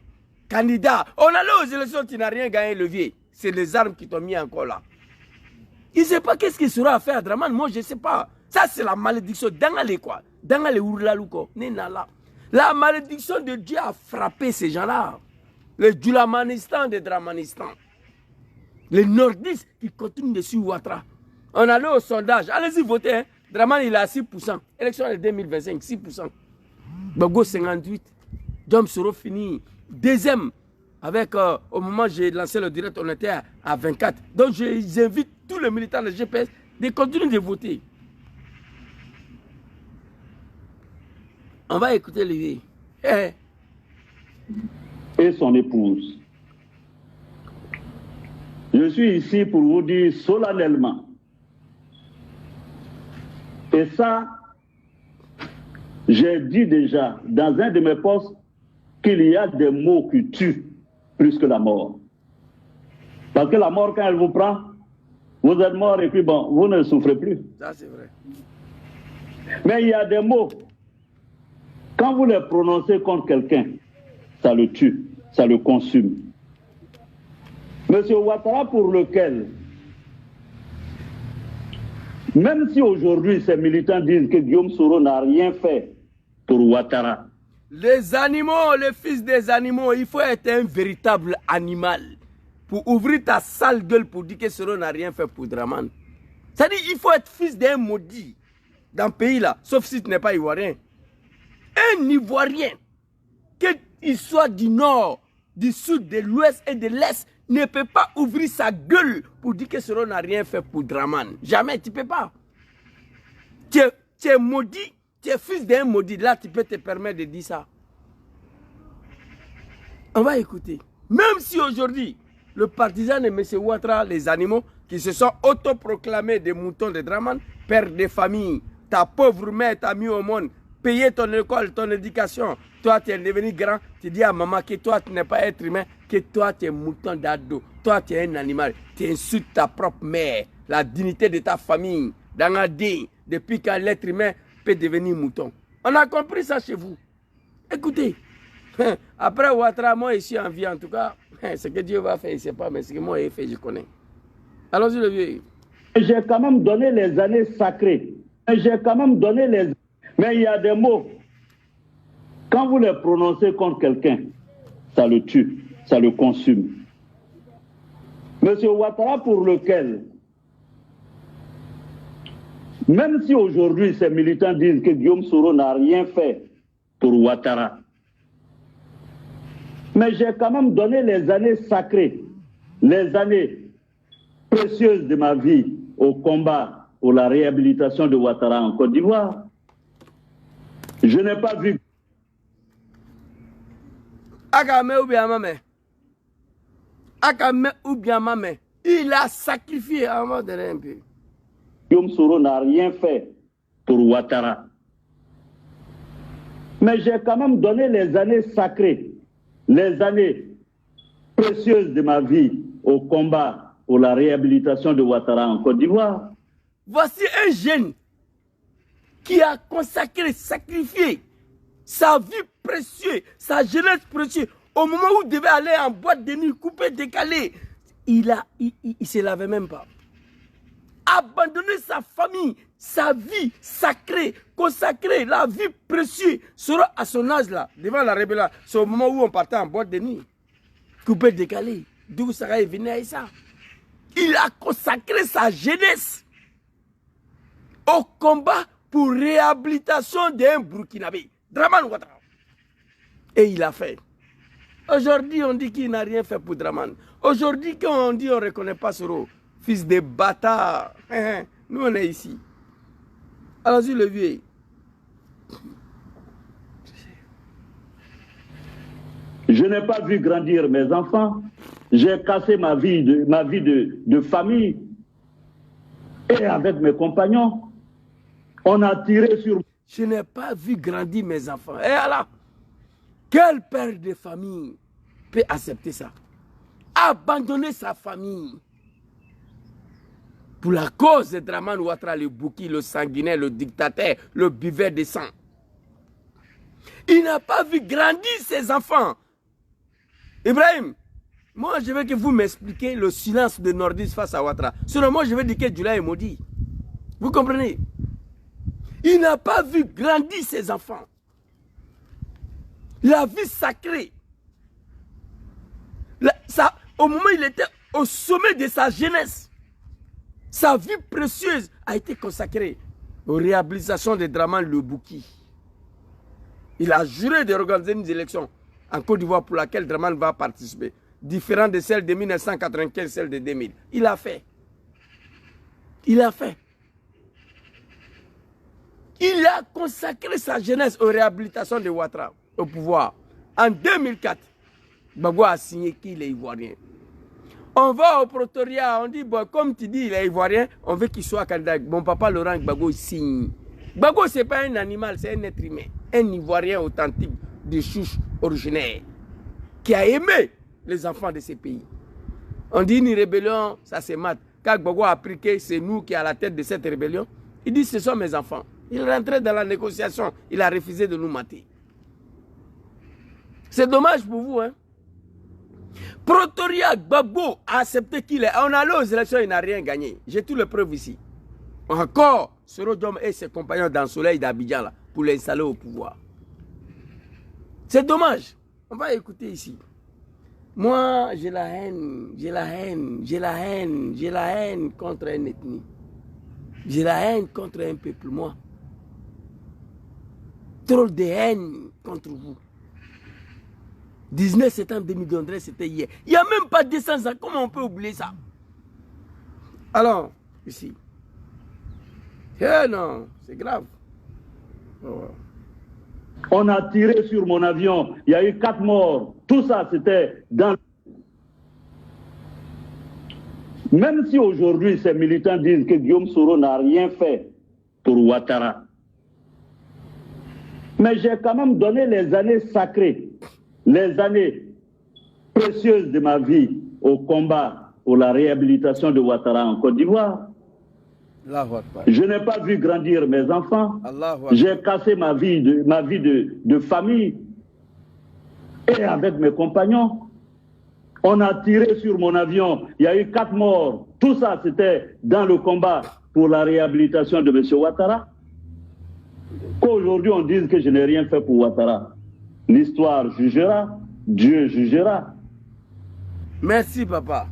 Candidat. On allait aux élections, tu n'as rien gagné, levier. C'est les armes qui t'ont mis encore là. Il ne sait pas qu'est-ce qu'il sera à faire à Dramane. Moi, je ne sais pas. Ça, c'est la malédiction. Dangale quoi. Dangale ourlalouko. La malédiction de Dieu a frappé ces gens-là. Les Djulamanistan de Dramanistan. Les nordistes qui continuent de suivre Ouattara. On allait au sondage. Allez-y voter. Hein. Dramane, il est à 6%. Élection de 2025, 6%. Gbagbo 58. Dom Soro fini. Deuxième. Avec, au moment où j'ai lancé le direct, on était à 24. Donc, j'invite tous les militants de GPS de continuer de voter. On va écouter lui. Et son épouse. Je suis ici pour vous dire solennellement. Et ça, j'ai dit déjà dans un de mes posts qu'il y a des mots qui tuent plus que la mort. Parce que la mort, quand elle vous prend, vous êtes mort et puis bon, vous ne souffrez plus. Ça, c'est vrai. Mais il y a des mots, quand vous les prononcez contre quelqu'un, ça le tue, ça le consume. Monsieur Ouattara, pour lequel, même si aujourd'hui ces militants disent que Guillaume Soro n'a rien fait pour Ouattara. Les animaux, les fils des animaux, il faut être un véritable animal pour ouvrir ta sale gueule pour dire que Soro n'a rien fait pour Dramane. C'est-à-dire qu'il faut être fils d'un maudit dans ce pays-là, sauf si tu n'es pas ivoirien. Un ivoirien, qu'il soit du nord, du sud, de l'ouest et de l'est, ne peut pas ouvrir sa gueule pour dire que Soro n'a rien fait pour Dramane. Jamais, tu ne peux pas. Tu es maudit, tu es fils d'un maudit. Là, tu peux te permettre de dire ça. On va écouter. Même si aujourd'hui, le partisan de M. Ouattara, les animaux qui se sont autoproclamés des moutons de Dramane, père de famille, ta pauvre mère t'a mis au monde, payé ton école, ton éducation, toi tu es devenu grand, tu dis à maman que toi tu n'es pas être humain, que toi tu es mouton d'ado, toi tu es un animal, tu insultes ta propre mère, la dignité de ta famille, dans la vie, depuis quand l'être humain peut devenir mouton. On a compris ça chez vous. Écoutez, après Ouattara, moi ici en vie en tout cas, ce que Dieu va faire, je ne sais pas, mais ce que moi j'ai fait, je connais. Allons-y le vieux. J'ai quand même donné les années sacrées. J'ai quand même donné les... Mais il y a des mots, quand vous les prononcez contre quelqu'un, ça le tue, ça le consume. Monsieur Ouattara, pour lequel, même si aujourd'hui ces militants disent que Guillaume Soro n'a rien fait pour Ouattara, mais j'ai quand même donné les années sacrées, les années précieuses de ma vie au combat pour la réhabilitation de Ouattara en Côte d'Ivoire. Je n'ai pas vu. Akame ou bien maman. Akame ou bien maman. Il a sacrifié à un moment donné un peu. Guillaume Soro n'a rien fait pour Ouattara. Mais j'ai quand même donné les années sacrées, les années précieuses de ma vie au combat pour la réhabilitation de Ouattara en Côte d'Ivoire. Voici un jeune qui a consacré, sacrifié sa vie précieuse, sa jeunesse précieuse. Au moment où il devait aller en boîte de nuit, coupé, décalé, il ne se lavait même pas. Abandonner sa famille, sa vie sacrée, consacrée, la vie précieuse, sera à son âge là, devant la rébellion. C'est au moment où on partait en boîte de nuit, coupé, décalé. D'où ça venait à ça? Il a consacré sa jeunesse au combat pour réhabilitation d'un Burkinabé, Dramane Ouattara. Et il a fait. Aujourd'hui, on dit qu'il n'a rien fait pour Dramane. Aujourd'hui, quand on dit on ne reconnaît pas Soro, fils de bâtard. Nous, on est ici. Allons-y, le vieux. Je n'ai pas vu grandir mes enfants. J'ai cassé ma vie de famille. Et avec mes compagnons, on a tiré sur... Je n'ai pas vu grandir mes enfants. Et alors, quel père de famille peut accepter ça? Abandonner sa famille pour la cause de Dramane Ouattara, le bouki, le sanguinaire, le dictateur, le buveur de sang. Il n'a pas vu grandir ses enfants. Ibrahim, moi je veux que vous m'expliquiez le silence de Nordis face à Ouattara. Sinon moi je veux dire que Djoula est maudit. Vous comprenez? Il n'a pas vu grandir ses enfants. La vie sacrée. Au moment où il était au sommet de sa jeunesse, sa vie précieuse a été consacrée aux réhabilitations de Dramane le Bouki. Il a juré de organiser une élection en Côte d'Ivoire pour laquelle Dramane va participer, différente de celle de 1995, celle de 2000. Il a fait. Il a fait. Il a consacré sa jeunesse aux réhabilitations de Ouattara au pouvoir. En 2004, Gbagbo a signé qu'il est ivoirien. On va au Pretoria, on dit, bon, comme tu dis, il est ivoirien, on veut qu'il soit candidat. Mon papa Laurent Gbagbo signe. Gbagbo, ce n'est pas un animal, c'est un être humain. Un ivoirien authentique de souche originaire qui a aimé les enfants de ces pays. On dit une rébellion, ça se mate. Quand Gbagbo a appris que c'est nous qui sommes à la tête de cette rébellion, il dit, ce sont mes enfants. Il rentrait dans la négociation, il a refusé de nous mater. C'est dommage pour vous, hein. Pretoria Gbagbo a accepté qu'il est. On allait aux élections, il n'a rien gagné. J'ai toutes les preuves ici. Encore, Soro Diom et ses compagnons dans le soleil d'Abidjan là, pour l'installer au pouvoir. C'est dommage. On va écouter ici. Moi, j'ai la haine, j'ai la haine, j'ai la haine, j'ai la haine contre une ethnie. J'ai la haine contre un peuple, moi. Trop de haine contre vous. 19 septembre 2023, c'était hier. Il n'y a même pas 200 ans. Comment on peut oublier ça? Alors, ici. Eh non, c'est grave. Oh. On a tiré sur mon avion. Il y a eu 4 morts. Tout ça, c'était dans... Même si aujourd'hui ces militants disent que Guillaume Soro n'a rien fait pour Ouattara, mais j'ai quand même donné les années sacrées, les années précieuses de ma vie au combat pour la réhabilitation de Ouattara en Côte d'Ivoire. Je n'ai pas vu grandir mes enfants. J'ai cassé ma vie de famille. Et avec mes compagnons, on a tiré sur mon avion. Il y a eu 4 morts. Tout ça, c'était dans le combat pour la réhabilitation de M. Ouattara. Qu'aujourd'hui, on dise que je n'ai rien fait pour Ouattara. L'histoire jugera, Dieu jugera. Merci, papa.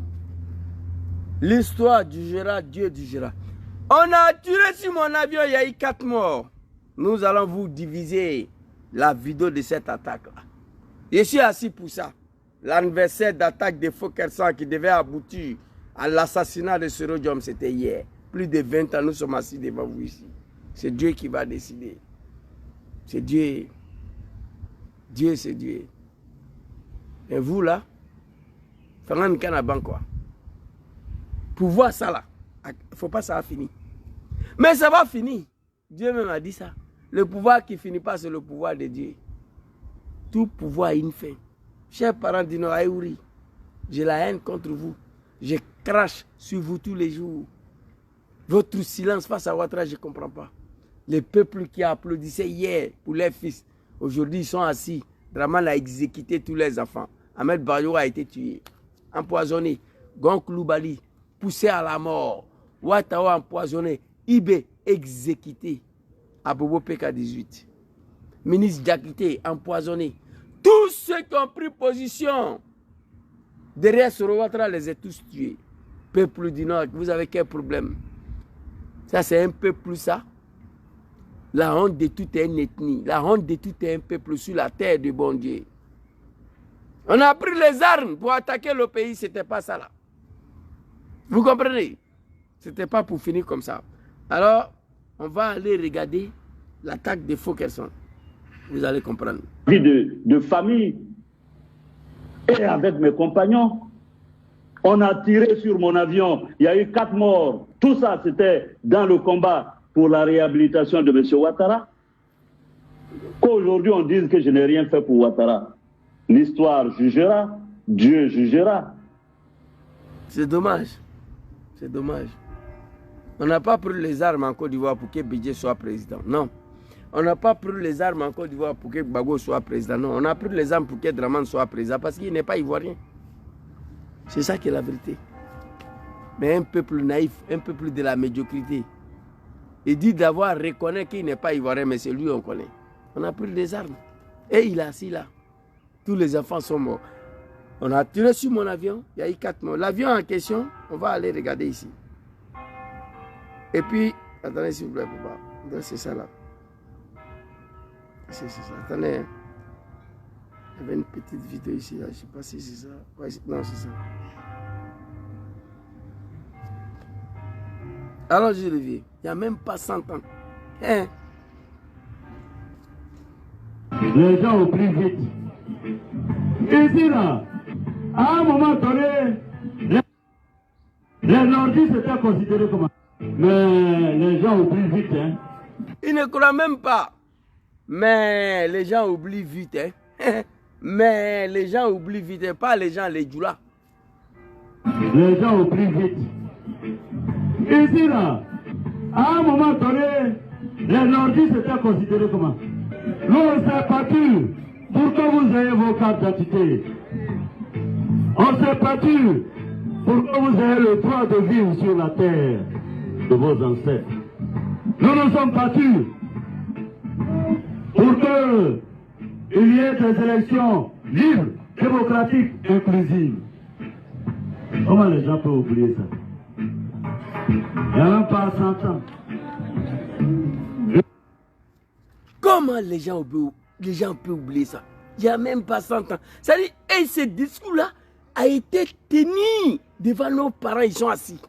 L'histoire jugera, Dieu jugera. On a tiré sur mon avion, il y a eu 4 morts. Nous allons vous diviser la vidéo de cette attaque-là. Je suis assis pour ça. L'anniversaire d'attaque de Fokersan qui devait aboutir à l'assassinat de Soro Diom, c'était hier. Plus de 20 ans, nous sommes assis devant vous ici. C'est Dieu qui va décider. C'est Dieu. Dieu, c'est Dieu. Et vous là, Ferran Kanaban quoi. Pour voir ça là, il ne faut pas ça finir. Mais ça va finir. Dieu même a dit ça. Le pouvoir qui ne finit pas, c'est le pouvoir de Dieu. Tout pouvoir a une fin. Chers parents d'Ino Aïouri, j'ai la haine contre vous. Je crache sur vous tous les jours. Votre silence face à Ouattara, je ne comprends pas. Les peuples qui applaudissaient hier pour leurs fils, aujourd'hui ils sont assis. Draman a exécuté tous les enfants. Ahmed Bayo a été tué, empoisonné. Gonk Loubali, poussé à la mort. Ouattara empoisonné. Ibé exécuté. Abobo PK18. Ministre Diakité empoisonné. Tous ceux qui ont pris position derrière Soro Ouattara les a tous tués. Peuple du Nord, vous avez quel problème? Ça c'est un peuple ça. La honte de toute une ethnie, la honte de tout un peuple sur la terre de bon Dieu. On a pris les armes pour attaquer le pays, c'était pas ça là. Vous comprenez? C'était pas pour finir comme ça. Alors, on va aller regarder l'attaque de Fokersan. Vous allez comprendre. Vie de famille. Et avec mes compagnons, on a tiré sur mon avion. Il y a eu 4 morts. Tout ça, c'était dans le combat pour la réhabilitation de M. Ouattara. Qu'aujourd'hui, on dise que je n'ai rien fait pour Ouattara. L'histoire jugera, Dieu jugera. C'est dommage. C'est dommage. On n'a pas pris les armes en Côte d'Ivoire pour que Bédié soit président. Non. On n'a pas pris les armes en Côte d'Ivoire pour que Gbagbo soit président. Non. On a pris les armes pour que Draman soit président parce qu'il n'est pas ivoirien. C'est ça qui est la vérité. Mais un peuple naïf, un peuple de la médiocrité, il dit d'avoir reconnu qu'il n'est pas ivoirien, mais c'est lui qu'on connaît. On a pris des armes. Et il est assis là. Tous les enfants sont morts. On a tiré sur mon avion, il y a eu 4 morts. L'avion en question, on va aller regarder ici. Et puis, attendez s'il vous plaît, papa. C'est ça là. C'est ça. Attendez. Hein. Il y avait une petite vidéo ici, là. Je ne sais pas si c'est ça. Ouais, non, c'est ça. Alors, je le vis. Il n'y a même pas 100 ans. Hein? Les gens ont pris vite. Ici, là, à un moment donné, les nordistes étaient considérés comme... Mais les gens oublient vite. Hein. Ils ne croient même pas. Mais les gens oublient vite. Hein. Mais les gens oublient vite. Pas les gens, les djoula. Les gens oublient vite. Ici, là, à un moment donné, les nordistes étaient considérés comment? Nous, on s'est battu pour que vous ayez vos cartes d'identité. On s'est battu pour que vous ayez le droit de vivre sur la terre de vos ancêtres. Nous nous sommes battus pour qu'il y ait des élections libres, démocratiques, inclusives. Comment les gens peuvent oublier ça? Il n'y a même pas 100 ans. Comment les gens peuvent oublier ça? Il n'y a même pas 100 ans. C'est-à-dire, et ce discours-là a été tenu devant nos parents, ils sont assis.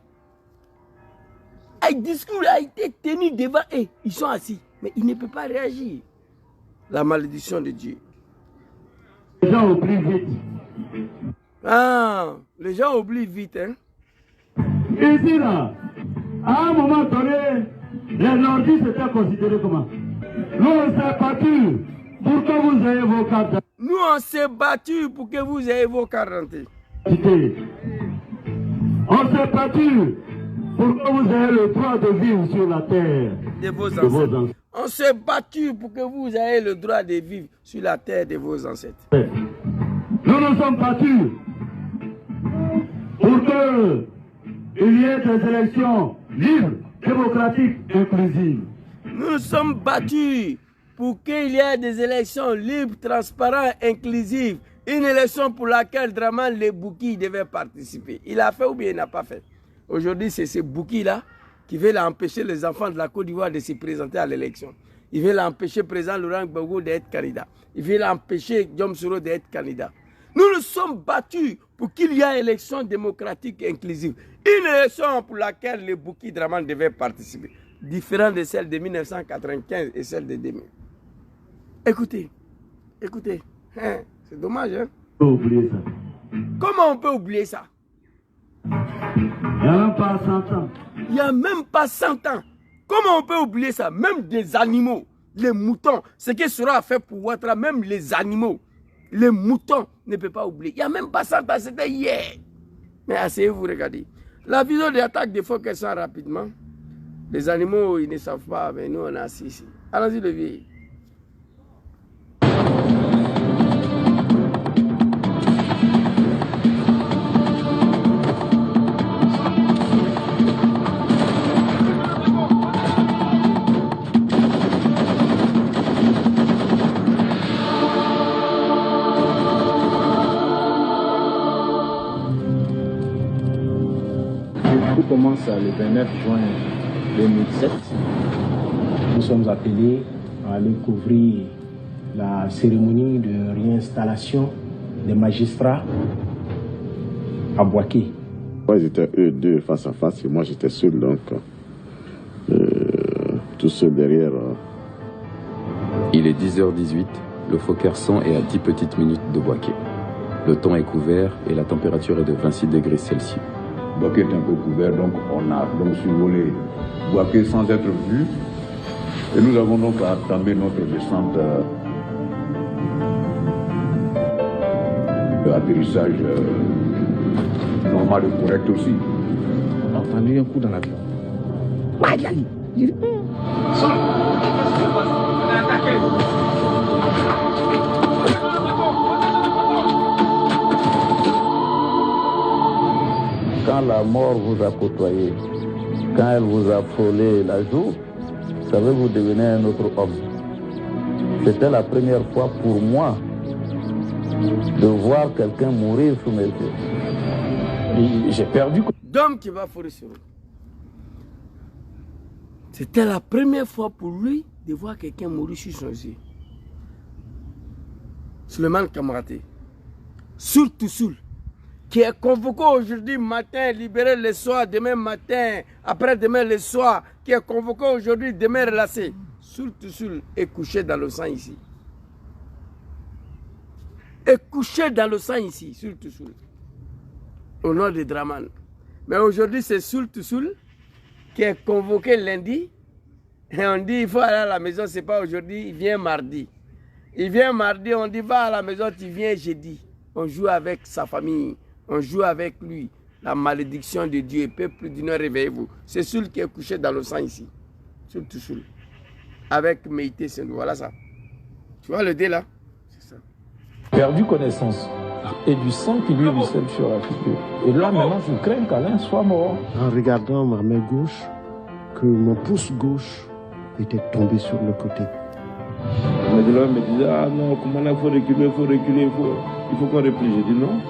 Un discours a été tenu devant eux, ils sont assis. Mais ils ne peuvent pas réagir. La malédiction de Dieu. Les gens oublient vite. Ah, les gens oublient vite, hein? Ici, là, à un moment donné, les nordistes étaient considérés comment? Nous, on s'est battu pour que vous ayez vos cartes. Nous, on s'est battu pour que vous ayez vos cartes d'identité. On s'est battu pour que vous ayez le droit de vivre sur la terre de vos ancêtres. On s'est battu pour que vous ayez le droit de vivre sur la terre de vos ancêtres. Nous nous sommes battus pour qu'il y ait des élections libres, démocratiques, inclusives. Nous nous sommes battus pour qu'il y ait des élections libres, transparentes, inclusives. Une élection pour laquelle Dramane Lebouki devait participer. Il a fait ou bien il n'a pas fait? Aujourd'hui, c'est ce Bouki-là qui veut empêcher les enfants de la Côte d'Ivoire de se présenter à l'élection. Il veut empêcher le président Laurent Gbagbo d'être candidat. Il veut empêcher Diom Soro d'être candidat. Nous nous sommes battus pour qu'il y ait une élection démocratique et inclusive. Une élection pour laquelle le Bouki Dramane devait participer. Différente de celle de 1995 et celle de 2000. Écoutez, écoutez, hein, c'est dommage, hein? Oubliez ça. Comment on peut oublier ça? Il n'y a même pas 100 ans. Il n'y a même pas 100 ans. Comment on peut oublier ça? Même des animaux, les moutons, ce que Sora a fait pour Ouattara, même les animaux, les moutons ne peuvent pas oublier. Il n'y a même pas 100 ans, c'était hier. Mais asseyez-vous, regardez. La vidéo d'attaque, des fois qu'elle sent rapidement. Les animaux, ils ne savent pas, mais nous, on est assis ici. Allons-y, le vieil. Tout commence le 29 juin 2007. Nous sommes appelés à aller couvrir la cérémonie de réinstallation des magistrats à Bouaké. Moi, j'étais eux deux face à face et moi, j'étais seul, donc tout seul derrière. Il est 10h18, le Fockerson est à 10 petites minutes de Bouaké. Le temps est couvert et la température est de 26 degrés Celsius. Bouaké est un peu couvert, donc on a donc survolé Bouaké sans être vu. Et nous avons donc attendu notre descente atterrissage normal et correct aussi. On a entendu un coup dans l'avion. Quand la mort vous a côtoyé, quand elle vous a frôlé la joue, vous savez, vous devenez un autre homme. C'était la première fois pour moi de voir quelqu'un mourir sous mes yeux. J'ai perdu. D'homme qui va forer sur eux. C'était la première fois pour lui de voir quelqu'un mourir sur son yeux. Suleiman Kamaraté, surtout Soul, qui est convoqué aujourd'hui matin, libéré le soir, demain matin, après-demain le soir, qui est convoqué aujourd'hui, demain relâché. Surtout Soul est couché dans le sang ici. Est couché dans le sang ici, surtout Soul. Au nom de Dramane. Mais aujourd'hui, c'est surtout Soul qui est convoqué lundi. Et on dit il faut aller à la maison, c'est pas aujourd'hui, il vient mardi. Il vient mardi, on dit va à la maison, tu viens jeudi. On joue avec sa famille, on joue avec lui. La malédiction de Dieu, peuple du Nord, réveillez-vous. C'est Soul qui est couché dans le sang ici. Surtout Soul. Avec Meïté Sendou, voilà ça. Tu vois le dé là? C'est ça. Perdu connaissance et du sang qui lui ruisselle sur la figure. Et là maintenant je crains qu'Alain soit mort. En regardant ma main gauche, que mon pouce gauche était tombé sur le côté. L'homme me disait, ah non, comment là, il faut reculer, il faut qu'on replie. J'ai dit non,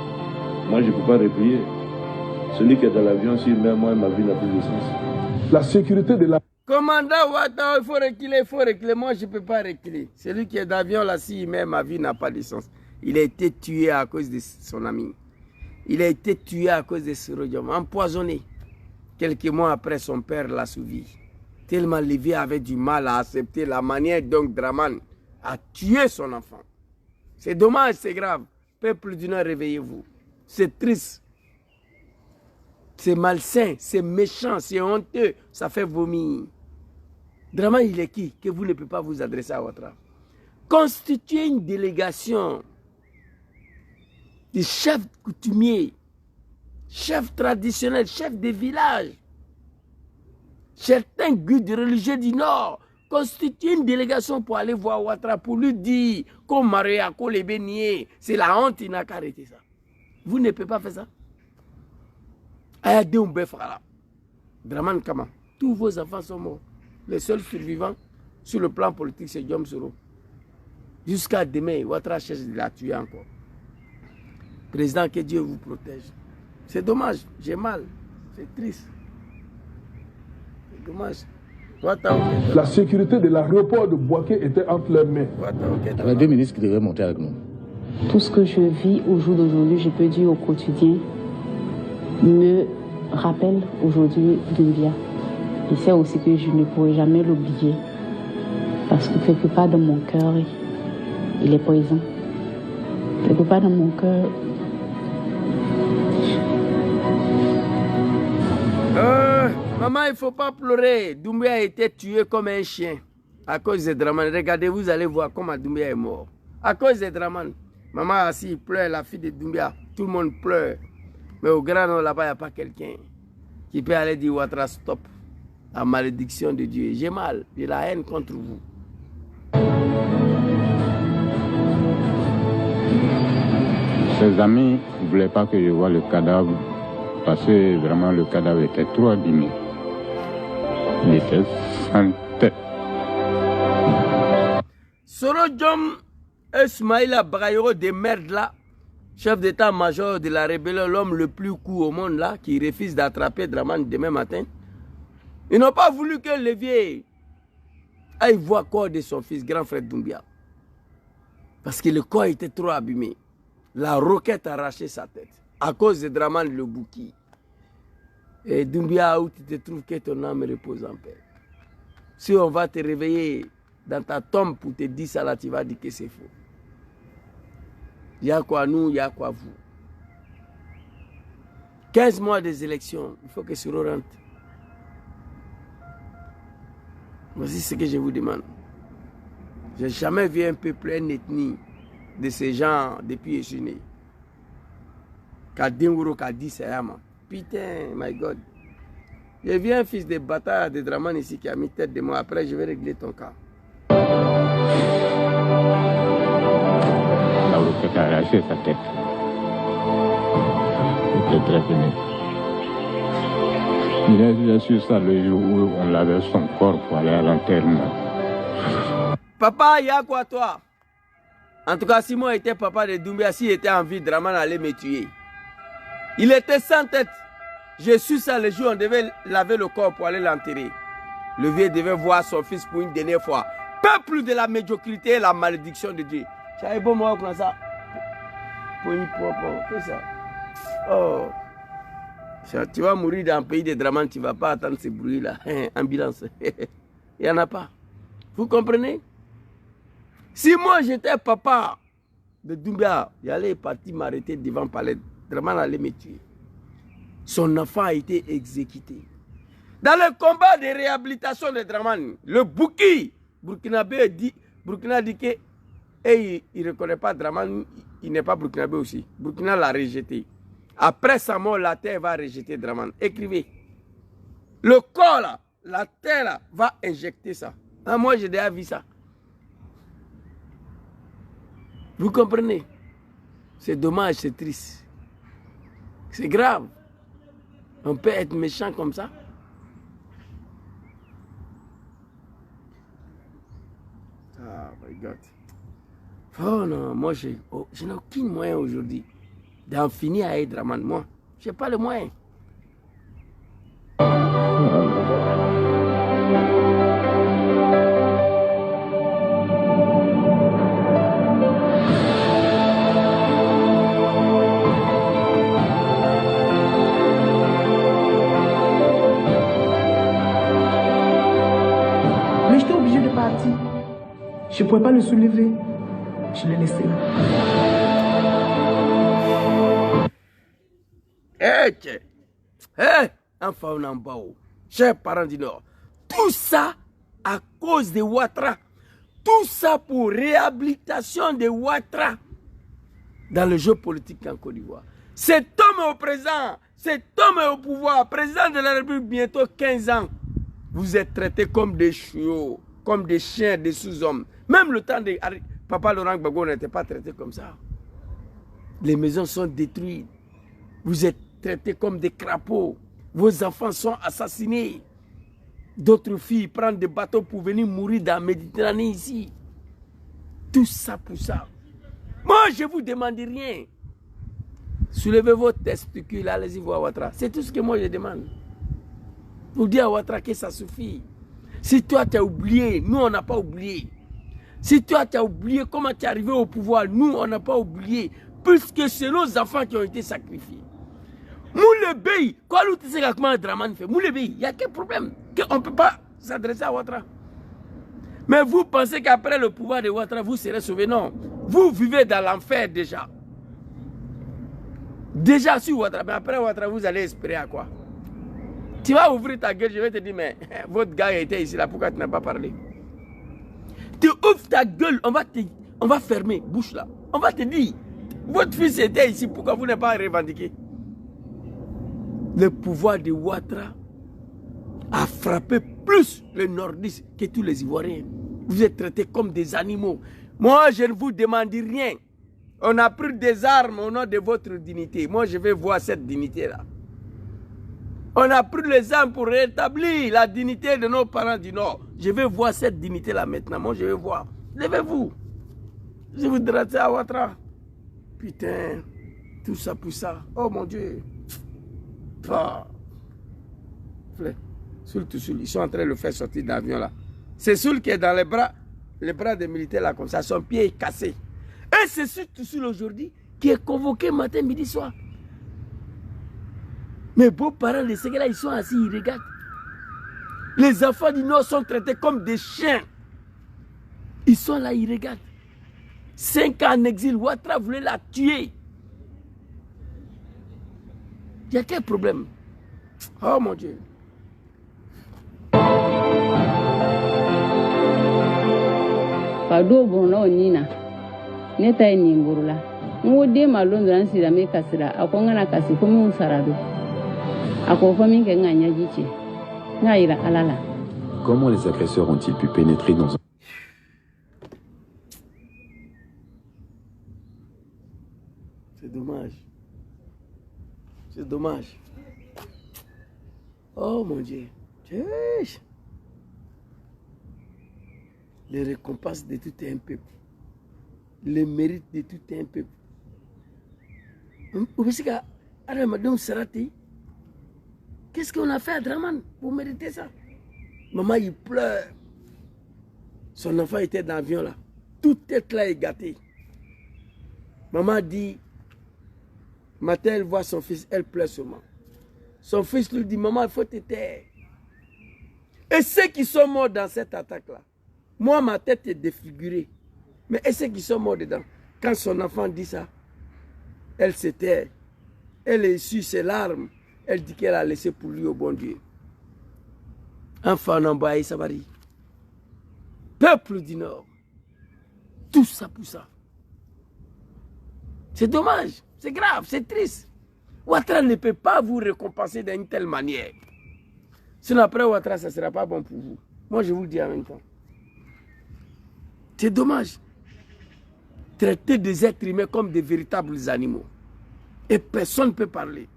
moi je ne peux pas replier. Celui qui est dans l'avion, s'il meurt, moi, ma vie n'a plus de sens. La sécurité de la... Commandant Ouattara, il faut reculer, moi je ne peux pas reculer. Celui qui est dans l'avion là, s'il meurt, ma vie n'a pas de sens. Il a été tué à cause de son ami. Il a été tué à cause de ce rhodium, empoisonné. Quelques mois après, son père l'a sauvé. Tellement Lévi avait du mal à accepter la manière dont Dramane a tué son enfant. C'est dommage, c'est grave. Peuple du Nord, réveillez-vous. C'est triste. C'est malsain, c'est méchant, c'est honteux, ça fait vomir. Dramane, il est qui que vous ne pouvez pas vous adresser à Ouattara? Constituez une délégation de chefs coutumiers, chefs traditionnels, chefs des villages, certains guides religieux du Nord. Constituez une délégation pour aller voir Ouattara, pour lui dire comme Maria, qu'on les bénier, c'est la honte, il n'a qu'à arrêter ça. Vous ne pouvez pas faire ça. Dramane Kama, tous vos enfants sont morts. Les seuls survivants sur le plan politique, c'est Diom Soro. Jusqu'à demain, Ouattara cherche de la tuer encore. Président, que Dieu vous protège. C'est dommage, j'ai mal, c'est triste. C'est dommage. La sécurité de l'aéroport de Bouaké était entre leurs mains. Il y avait 2 ministres qui devaient monter avec nous. Tout ce que je vis au jour d'aujourd'hui, je peux dire au quotidien, me rappelle aujourd'hui Doumbia. Et c'est aussi que je ne pourrai jamais l'oublier. Parce que quelque part dans mon cœur, il est présent. Quelque part dans mon cœur. Maman, il ne faut pas pleurer. Doumbia a été tué comme un chien à cause de Dramane. Regardez, vous allez voir comment Doumbia est mort. À cause de Dramane. Maman assis, pleure, la fille de Doumbia. Tout le monde pleure. Mais au grand nom là-bas, il n'y a pas quelqu'un qui peut aller dire Ouattara stop. La malédiction de Dieu. J'ai mal, j'ai la haine contre vous. Ses amis ne voulaient pas que je voie le cadavre parce que vraiment le cadavre était trop abîmé. Il était sans tête. Soro Diom Ismaïla Bagayoko de merde là, chef d'état-major de la rébellion, l'homme le plus court au monde là, qui refuse d'attraper Dramane demain matin. Ils n'ont pas voulu que le vieil aille voir le corps de son fils, grand frère Doumbia. Parce que le corps était trop abîmé. La roquette a arraché sa tête à cause de Dramane le Bouki. Et Doumbia, où tu te trouves, que ton âme repose en paix. Si on va te réveiller dans ta tombe pour te dire ça là, tu vas dire que c'est faux. Il y a quoi nous, il y a quoi vous. 15 mois des élections, il faut que Soro rentre. Voici ce que je vous demande. Je n'ai jamais vu un peuple, une ethnie de ces gens depuis que je suis né. Kadingouro Kadi Sayama. Putain, my God. J'ai vu un fils de bâtard de Dramane ici qui a mis tête de moi. Après, je vais régler ton cas. La roquette a arraché sa tête. C'était très fini. Il a su ça le jour où on lavait son corps pour aller à l'enterrement. Papa, il y a quoi toi? En tout cas, si moi j'étais papa de Doumbia, s'il était en vie, Dramane allait me tuer. Il était sans tête. Je suis ça le jour où on devait laver le corps pour aller l'enterrer. Le vieux devait voir son fils pour une dernière fois. Peuple de la médiocrité et la malédiction de Dieu. J'avais beau moi comme ça. Pour une propre, qu'est-ce que ça? Oh. Tu vas mourir dans le pays de Dramane, tu ne vas pas attendre ces bruits-là. Ambulance. Il n'y en a pas. Vous comprenez? Si moi j'étais papa de Doumbia, j'allais partir m'arrêter devant le palais. Dramane allait me tuer. Son enfant a été exécuté. Dans le combat de réhabilitation de Dramane, le Bouki, Burkinabé dit que il ne reconnaît pas Dramane, il n'est pas Burkinabé aussi. Burkina l'a rejeté. Après sa mort, la terre va rejeter Dramane. Écrivez. Le corps là, la terre là, va injecter ça. Ah, moi j'ai déjà vu ça. Vous comprenez? C'est dommage, c'est triste. C'est grave. On peut être méchant comme ça. Ah, my God. Oh non, moi, je n'ai aucun moyen aujourd'hui d'en finir avec Dramane. Moi, je n'ai pas le moyen. Mais j'étais obligée de partir. Je ne pouvais pas le soulever. Je l'ai laissé là. Hein? Enfin, on en bas. Chers parents du Nord, tout ça à cause de Ouattara. Tout ça pour réhabilitation de Ouattara dans le jeu politique en Côte d'Ivoire. Cet homme est au présent, cet homme est au pouvoir, président de la République bientôt 15 ans. Vous êtes traités comme des chiots, comme des chiens, des sous-hommes. Même le temps de Papa Laurent Gbagbo n'était pas traité comme ça. Les maisons sont détruites. Vous êtes traités comme des crapauds. Vos enfants sont assassinés. D'autres filles prennent des bateaux pour venir mourir dans la Méditerranée ici. Tout ça pour ça. Moi, je ne vous demande rien. Soulevez votre testicule, allez-y voir Ouattara. C'est tout ce que moi je demande. Vous dites à Ouattara que ça suffit. Si toi tu as oublié, nous on n'a pas oublié. Si toi tu as oublié comment tu es arrivé au pouvoir, nous on n'a pas oublié. Puisque c'est nos enfants qui ont été sacrifiés. Moulebey, quoi l'autre c'est comment Draman fait? Moulebey, il n'y a quel problème? On ne peut pas s'adresser à Ouattara. Mais vous pensez qu'après le pouvoir de Ouattara, vous serez sauvés? Non. Vous vivez dans l'enfer déjà. Déjà sur Ouattara, mais après Ouattara, vous allez espérer à quoi? Tu vas ouvrir ta gueule, je vais te dire, mais votre gars était ici là, pourquoi tu n'as pas parlé? Tu ouvres ta gueule, on va fermer, bouche là. On va te dire, votre fils était ici, pourquoi vous n'avez pas revendiqué? Le pouvoir de Ouattara a frappé plus les nordistes que tous les Ivoiriens. Vous êtes traités comme des animaux. Moi, je ne vous demande rien. On a pris des armes au nom de votre dignité. Moi, je vais voir cette dignité-là. On a pris les armes pour rétablir la dignité de nos parents du Nord. Je vais voir cette dignité-là maintenant. Moi, je vais voir. Levez-vous. Je vous traite à Ouattara. Putain, tout ça pour ça. Oh mon Dieu. Ah. Soul, ils sont en train de le faire sortir d'avion là. C'est Soul qui est dans les bras des militaires là comme ça. Son pied est cassé. Et c'est Soul aujourd'hui qui est convoqué matin, midi, soir. Mes beaux-parents, les Sénégalais, ils sont assis, ils regardent. Les enfants du Nord sont traités comme des chiens. Ils sont là, ils regardent. 5 ans en exil, Ouattara voulait la tuer. Il y a quel problème? Oh mon Dieu. Pado bono nina. Neta ni mburula. Ngode malondra nsira me kasira. Akonga na kasi komi unsarado. Akofomi ke nganya jiche. Ngaira alala. Comment les agresseurs ont-ils pu pénétrer dans un... C'est dommage. C'est dommage. Oh mon Dieu. Les récompenses de tout un peuple. Les mérites de tout un peuple. Qu'est-ce qu'on a fait à Draman pour mériter ça? Maman, il pleure. Son enfant était dans l'avion là. Toute tête là est gâtée. Maman dit, matin elle voit son fils, elle pleure seulement. Son fils lui dit, maman, il faut te taire. Et ceux qui sont morts dans cette attaque-là, moi, ma tête est défigurée. Mais et ceux qui sont morts dedans, quand son enfant dit ça, elle se tait. Elle essuie ses larmes. Elle dit qu'elle a laissé pour lui au bon Dieu. Enfant Nambaye Sabari. Peuple du Nord. Tout ça pour ça. C'est dommage. C'est grave. C'est triste. Ouattara ne peut pas vous récompenser d'une telle manière. Sinon après Ouattara, ça ne sera pas bon pour vous. Moi, je vous le dis en même temps. C'est dommage. Traiter des êtres humains comme des véritables animaux. Et personne ne peut parler.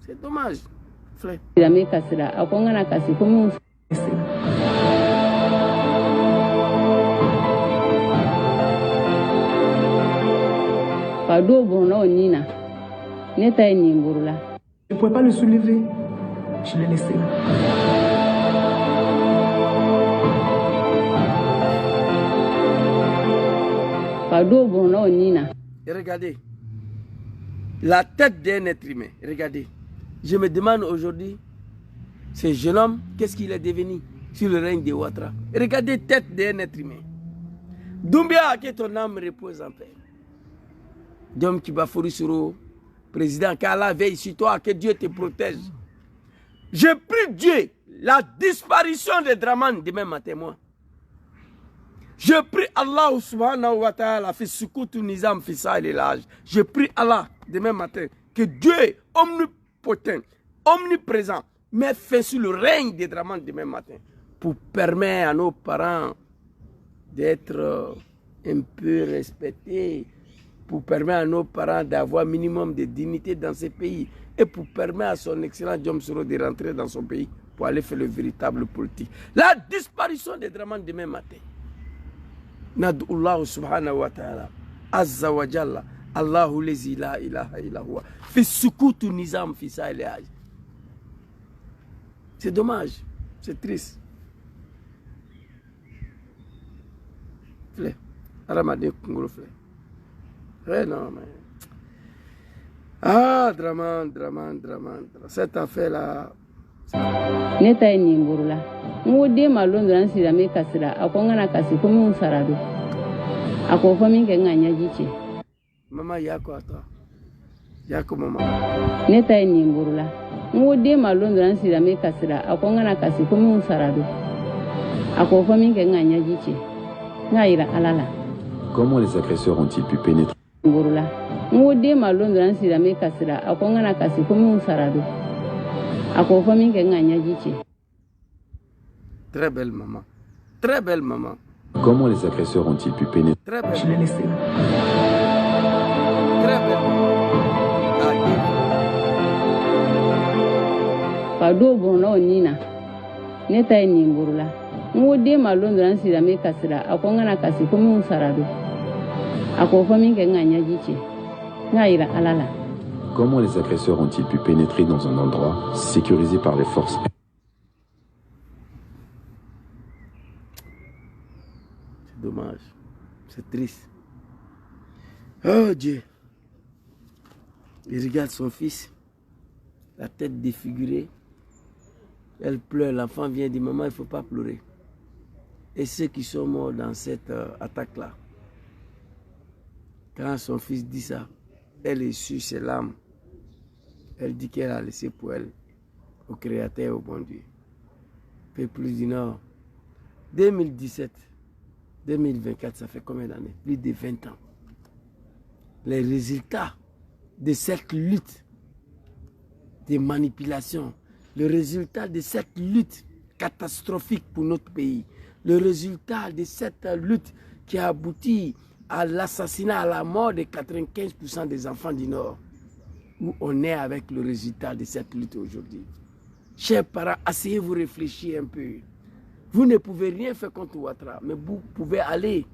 C'est dommage. Frère. Je ne pouvais pas le soulever. Je l'ai laissé là. Et regardez, la tête d'un être humain, regardez. Je me demande aujourd'hui, ce jeune homme, qu'est-ce qu'il est devenu sur le règne de Ouattara? Regardez la tête d'un être humain. Doumbia, que ton âme repose en paix. Dom Kibafouri Soro, président, qu'Allah veille sur toi, que Dieu te protège. Je prie Dieu, la disparition de Draman demain matin, moi. Je prie Allah subhanahu wa ta'ala, je prie Allah demain matin, que Dieu omnipotent, omniprésent, met fin sur le règne de Draman demain matin, pour permettre à nos parents d'être un peu respectés, pour permettre à nos parents d'avoir un minimum de dignité dans ce pays, et pour permettre à son excellent Diom Soro de rentrer dans son pays pour aller faire le véritable politique. La disparition de Draman demain matin. Nad'ullahu subhanahu wa ta'ala azza wa jalla Allahu lazi la ilaha illa huwa fi sukutu nizam fi sa'il haj. C'est dommage, c'est triste. Flé, Ramadan Kungolo flé. Eh non mais ah Draman. Cette affaire là. Neta ni ngurula. Ngode malondo nan sira me kasira akongana kasi komi usarado. Ako komi nganya jiche. Mama yako ata. Yako mama. Neta ni ngurula. Ngode malondo nan sira me kasira akongana kasi komi usarado. Ako komi nganya jiche. Ngaira alala. Comment les agresseurs ont-ils pu pénétrer? Ngurula. Ngode malondo nan sira me kasira akongana kasi komi usarado. Très belle maman. Très belle maman. Comment les agresseurs ont-ils pu pénétrer? Très belle. Je l'ai laissé. Très belle maman. Pado bono nina. Neta ni ngurula. Ngode malondo nan sira me kasira akongana kasi komi usarado. Ako komi nganya jiche. Ngaira alala. Comment les agresseurs ont-ils pu pénétrer dans un endroit sécurisé par les forces? C'est dommage. C'est triste. Oh Dieu. Il regarde son fils, la tête défigurée. Elle pleure. L'enfant vient dire, maman, il ne faut pas pleurer. Et ceux qui sont morts dans cette attaque-là, quand son fils dit ça, elle est sur ses larmes. Elle dit qu'elle a laissé pour elle, au Créateur, au bon Dieu. Peuple du Nord. 2017, 2024, ça fait combien d'années? Plus de 20 ans. Les résultats de cette lutte de manipulation, le résultat de cette lutte catastrophique pour notre pays, le résultat de cette lutte qui a abouti à l'assassinat, à la mort de 95% des enfants du Nord, où on est avec le résultat de cette lutte aujourd'hui. Chers parents, asseyez-vous, réfléchir un peu. Vous ne pouvez rien faire contre Ouattara, mais vous pouvez aller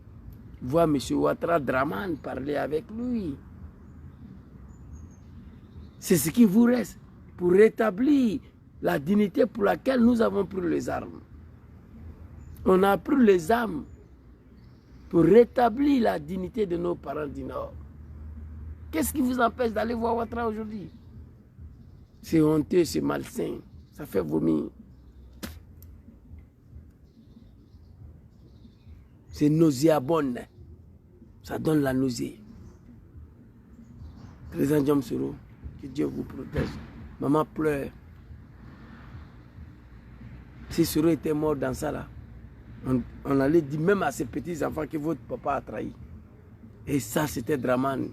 voir M. Ouattara Draman, parler avec lui. C'est ce qui vous reste pour rétablir la dignité pour laquelle nous avons pris les armes. On a pris les armes pour rétablir la dignité de nos parents du Nord. Qu'est-ce qui vous empêche d'aller voir Ouattara aujourd'hui? C'est honteux, c'est malsain, ça fait vomir. C'est nauséabond, ça donne la nausée. Président Diom Soro, que Dieu vous protège. Maman pleure. Si Soro était mort dans ça là, on allait dire même à ses petits-enfants que votre papa a trahi. Et ça, c'était Draman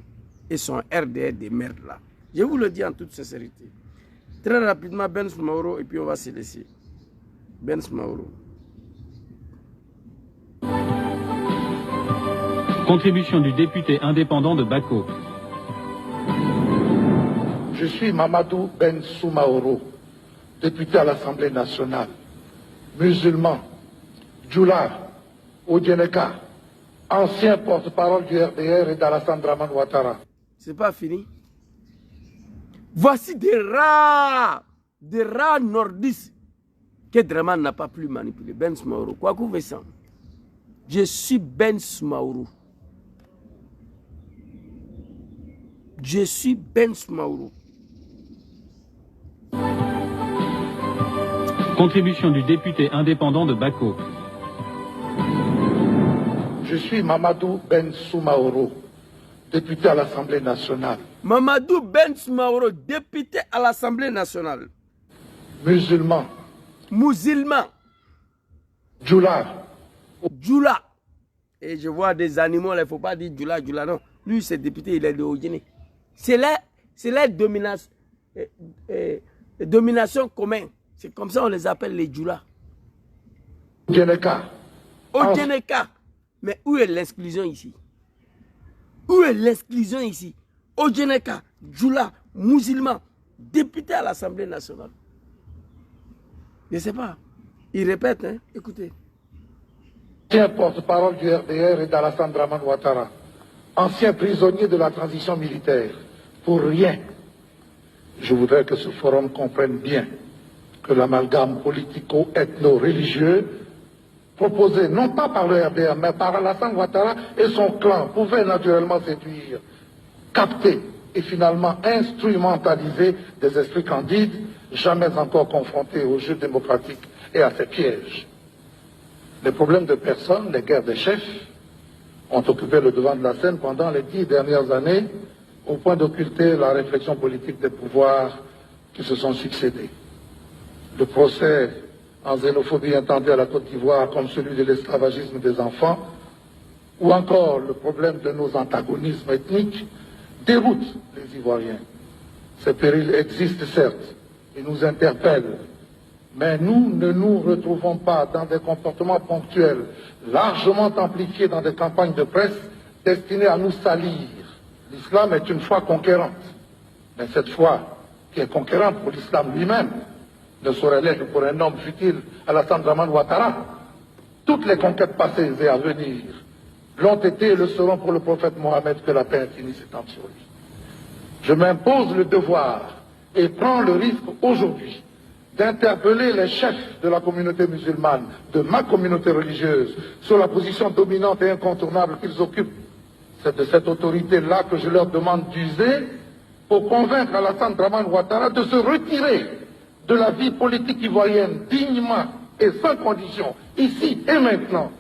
et son RDR de merde là. Je vous le dis en toute sincérité. Très rapidement, Ben Mauro, et puis on va se laisser. Ben Mauro. Contribution du député indépendant de Bako. Je suis Mamadou Ben Soumaoro, député à l'Assemblée nationale, musulman, djoulard, Odjeneka, ancien porte-parole du RDR et d'Alassane Draman Ouattara. C'est pas fini. Voici des rats nordistes que Draman n'a pas pu manipuler. Ben Soumaoro, quoi que vous voyez ça. Je suis Ben Soumaoro. Je suis Ben Soumaoro. Contribution du député indépendant de Bako. Je suis Mamadou Ben Soumaoro, député à l'Assemblée nationale. Mamadou Ben Soumaoro, député à l'Assemblée nationale. musulmans. Musulmans. Djoula. Djoula. Et je vois des animaux, il ne faut pas dire Djoula, Djoula, non. Lui, c'est député, il est de Haut-Guinée. C'est la domination commune. C'est comme ça on les appelle les Djoula. Djeneka. Au Djeneka. Mais où est l'exclusion ici? Où est l'exclusion ici? Au Djeneka, Djoula, musulman, député à l'Assemblée nationale. Je ne sais pas. Il répète, hein? Écoutez. Ancien porte-parole du RDR et d'Alassane Dramane Ouattara, ancien prisonnier de la transition militaire, pour rien. Je voudrais que ce forum comprenne bien que l'amalgame politico-ethno-religieux proposé non pas par le RDR, mais par Alassane Ouattara et son clan pouvait naturellement séduire, capter et finalement instrumentaliser des esprits candides, jamais encore confrontés aux jeux démocratiques et à ses pièges. Les problèmes de personnes, les guerres des chefs, ont occupé le devant de la scène pendant les 10 dernières années, au point d'occulter la réflexion politique des pouvoirs qui se sont succédés. Le procès en xénophobie intenté à la Côte d'Ivoire comme celui de l'esclavagisme des enfants, ou encore le problème de nos antagonismes ethniques, déroutent les Ivoiriens. Ces périls existent certes, ils nous interpellent, mais nous ne nous retrouvons pas dans des comportements ponctuels, largement amplifiés dans des campagnes de presse destinées à nous salir. L'islam est une foi conquérante, mais cette foi qui est conquérante pour l'islam lui-même ne saurait l'être pour un homme futile, Alassane Dramane Ouattara. Toutes les conquêtes passées et à venir l'ont été et le seront pour le prophète Mohammed, que la paix infinie s'étende sur lui. Je m'impose le devoir et prends le risque aujourd'hui d'interpeller les chefs de la communauté musulmane, de ma communauté religieuse, sur la position dominante et incontournable qu'ils occupent. C'est de cette autorité-là que je leur demande d'user pour convaincre Alassane Dramane Ouattara de se retirer de la vie politique ivoirienne dignement et sans condition, ici et maintenant.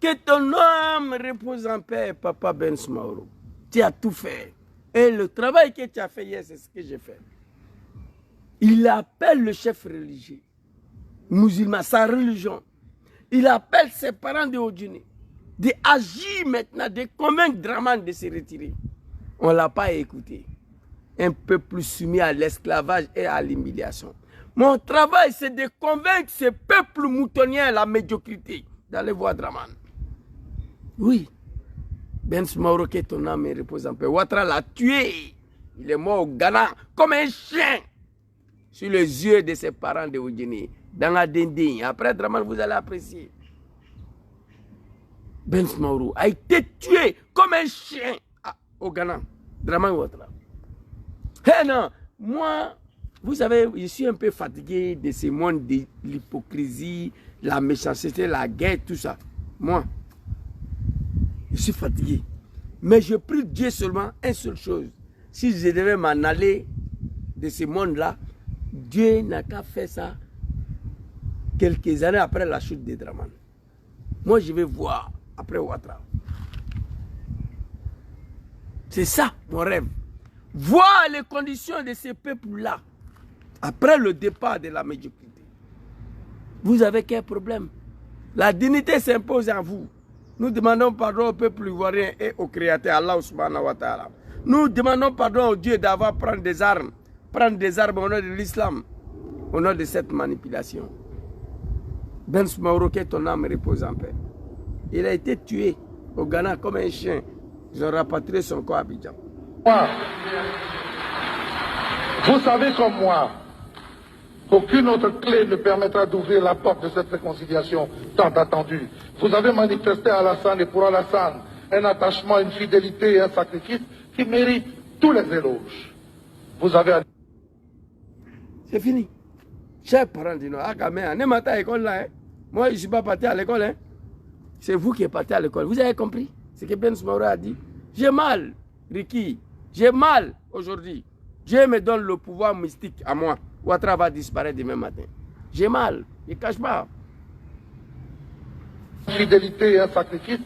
Que ton âme repose en paix, Papa Ben Soumaoro. Tu as tout fait. Et le travail que tu as fait hier, c'est ce que j'ai fait. Il appelle le chef religieux, musulman, sa religion. Il appelle ses parents de Haut-Guinée, d'agir maintenant, de convaincre Dramane de se retirer. On ne l'a pas écouté. Un peuple soumis à l'esclavage et à l'humiliation. Mon travail, c'est de convaincre ce peuple moutonnier à la médiocrité d'aller voir Dramane. Oui. Ben Soumaoro, que ton âme repose en paix. Ouattara l'a tué. Il est mort au Ghana comme un chien. Sur les yeux de ses parents de Haut-Guinée, dans la dindine. Après Dramane, vous allez apprécier. Ben Soumaoro a été tué comme un chien au Ghana. Dramane Ouattara. Eh non, moi, vous savez, je suis un peu fatigué de ce monde de l'hypocrisie, la méchanceté, la guerre, tout ça. Moi, je suis fatigué. Mais je prie Dieu seulement une seule chose. Si je devais m'en aller de ce monde-là, Dieu n'a qu'à faire ça quelques années après la chute de Dramane. Moi, je vais voir après Ouattara. C'est ça mon rêve. Voir les conditions de ces peuples-là après le départ de la médiocrité. Vous avez quel problème? La dignité s'impose en vous. Nous demandons pardon au peuple ivoirien et au Créateur, Allah subhanahu wa ta'ala. Nous demandons pardon au Dieu d'avoir pris des armes. Prendre des armes au nom de l'islam, au nom de cette manipulation. Ben Soumaoro, que ton âme repose en paix. Il a été tué au Ghana comme un chien. Ils ont rapatrié son corps à Abidjan. Moi, vous savez comme moi, aucune autre clé ne permettra d'ouvrir la porte de cette réconciliation tant attendue. Vous avez manifesté à Alassane et pour Alassane un attachement, une fidélité et un sacrifice qui méritent tous les éloges. Vous avez... C'est fini. Chers parents du Nord, à l'école là, moi je ne suis pas parti à l'école. Hein. C'est vous qui êtes parti à l'école. Vous avez compris ce que Ben Soumaoro a dit? J'ai mal, Ricky. J'ai mal aujourd'hui. Dieu me donne le pouvoir mystique à moi. Ouattara va disparaître demain matin. J'ai mal. Je ne cache pas. Fidélité et un sacrifice.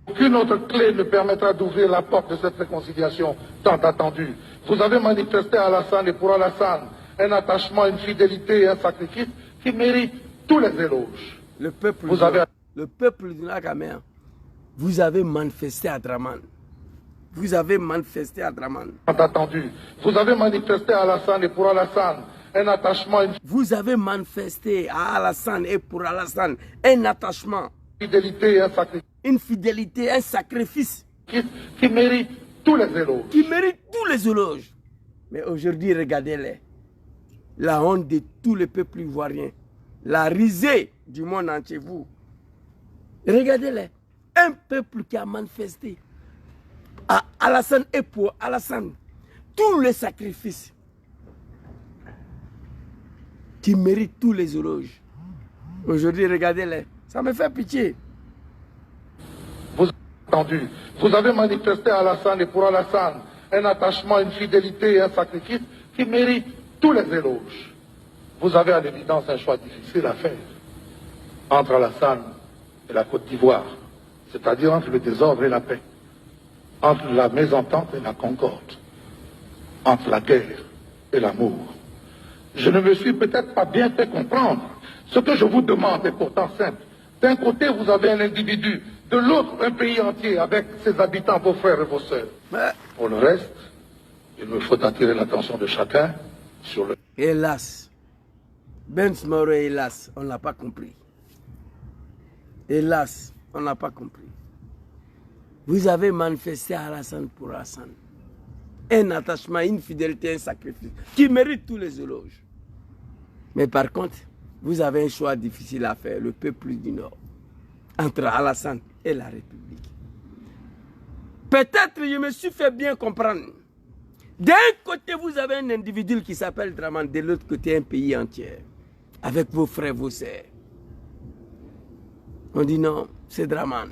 Aucune autre clé ne permettra d'ouvrir la porte de cette réconciliation tant attendue. Vous avez manifesté à Alassane et pour Alassane un attachement, une fidélité et un sacrifice qui méritent tous les éloges. Le peuple du Nord-Camer, vous avez manifesté à Draman. Vous avez manifesté à Draman. Attendu. Vous avez manifesté à Alassane et pour Alassane un attachement. Vous avez manifesté à Alassane et pour Alassane un attachement. Fidélité et un sacrifice. Une fidélité, un sacrifice. Qui mérite tous les éloges. Qui mérite tous les éloges. Mais aujourd'hui, regardez-les. La honte de tous les peuples ivoiriens. La risée du monde entier, vous. Regardez-les. Un peuple qui a manifesté à Alassane et pour Alassane tous les sacrifices qui méritent tous les éloges. Aujourd'hui, regardez-les. Ça me fait pitié. Vous avez entendu. Vous avez manifesté à Alassane et pour Alassane un attachement, une fidélité et un sacrifice qui méritent tous les éloges. Vous avez à l'évidence un choix difficile à faire entre Alassane et la Côte d'Ivoire, c'est-à-dire entre le désordre et la paix, entre la mésentente et la concorde, entre la guerre et l'amour. Je ne me suis peut-être pas bien fait comprendre. Ce que je vous demande est pourtant simple. D'un côté, vous avez un individu, de l'autre, un pays entier avec ses habitants, vos frères et vos sœurs. Pour le reste, il me faut attirer l'attention de chacun sur le... Hélas, Ben Smaoro, hélas, on n'a pas compris. Hélas, on n'a pas compris. Vous avez manifesté à Alassane pour Alassane un attachement, une fidélité, un sacrifice qui mérite tous les éloges. Mais par contre, vous avez un choix difficile à faire, le peuple du Nord, entre Alassane et la République. Peut-être je me suis fait bien comprendre. D'un côté, vous avez un individu qui s'appelle Draman, de l'autre côté, un pays entier, avec vos frères, vos sœurs. On dit non, c'est Draman.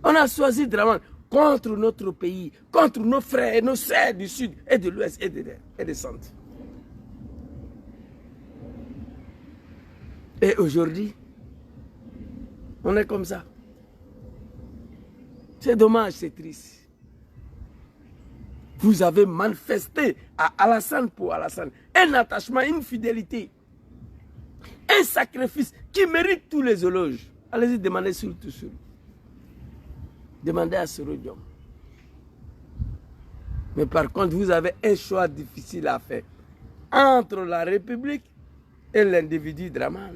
On a choisi Draman contre notre pays, contre nos frères et nos sœurs du sud et de l'ouest et de centre. Et aujourd'hui, on est comme ça. C'est dommage, c'est triste. Vous avez manifesté à Alassane pour Alassane un attachement, une fidélité, un sacrifice qui mérite tous les éloges. Allez-y, demandez surtout. Demandez à Sorodium. Mais par contre, vous avez un choix difficile à faire entre la République et l'individu Draman.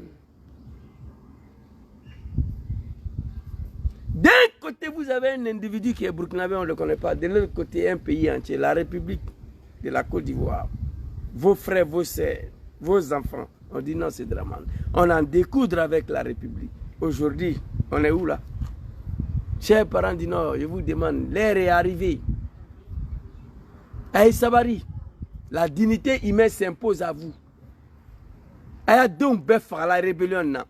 D'un côté, vous avez un individu qui est burkinabé, on ne le connaît pas. De l'autre côté, un pays entier, la République de la Côte d'Ivoire. Vos frères, vos sœurs, vos enfants. On dit non, c'est Draman. On en découdre avec la République. Aujourd'hui, on est où là? Chers parents du Nord, je vous demande, l'heure est arrivée. Aïe Sabari, la dignité humaine s'impose à vous. Aïe donc befra la rébellion.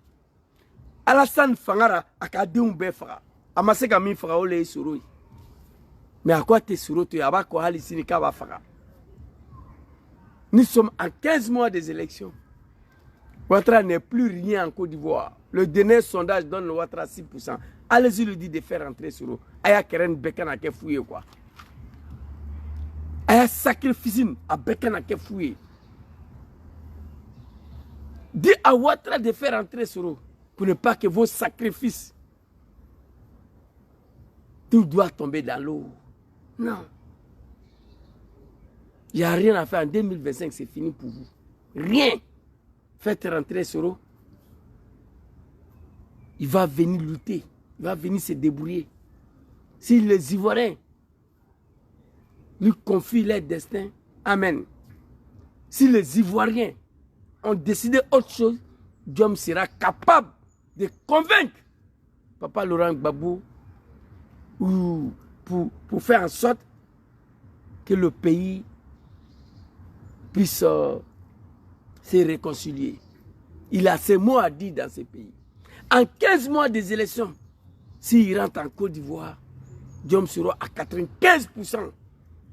Alassane Fangara a donc befra. Amaseka mi fera ole suroi. Mais à quoi t'es suro tu as quoi halisini kaba fara? Nous sommes à 15 mois des élections. Ouattara n'est plus rien en Côte d'Ivoire. Le dernier sondage donne le Ouattara 6%. Allez-y lui dire de faire rentrer Soro. Aya Keren Bekana ke fouye quoi. Aya sacrifice à Bekana ke fouye. Dis à Ouattara de faire rentrer Soro pour ne pas que vos sacrifices tout doit tomber dans l'eau. Non. Il n'y a rien à faire. En 2025, c'est fini pour vous. Rien. Faites rentrer Soro. Il va venir lutter. Il va venir se débrouiller. Si les Ivoiriens lui confient leur destin, amen. Si les Ivoiriens ont décidé autre chose, Diom sera capable de convaincre Papa Laurent Gbagbo pour faire en sorte que le pays puisse se réconcilier. Il a ses mots à dire dans ce pays. En 15 mois des élections, s'il rentre en Côte d'Ivoire, Diom sera à 95%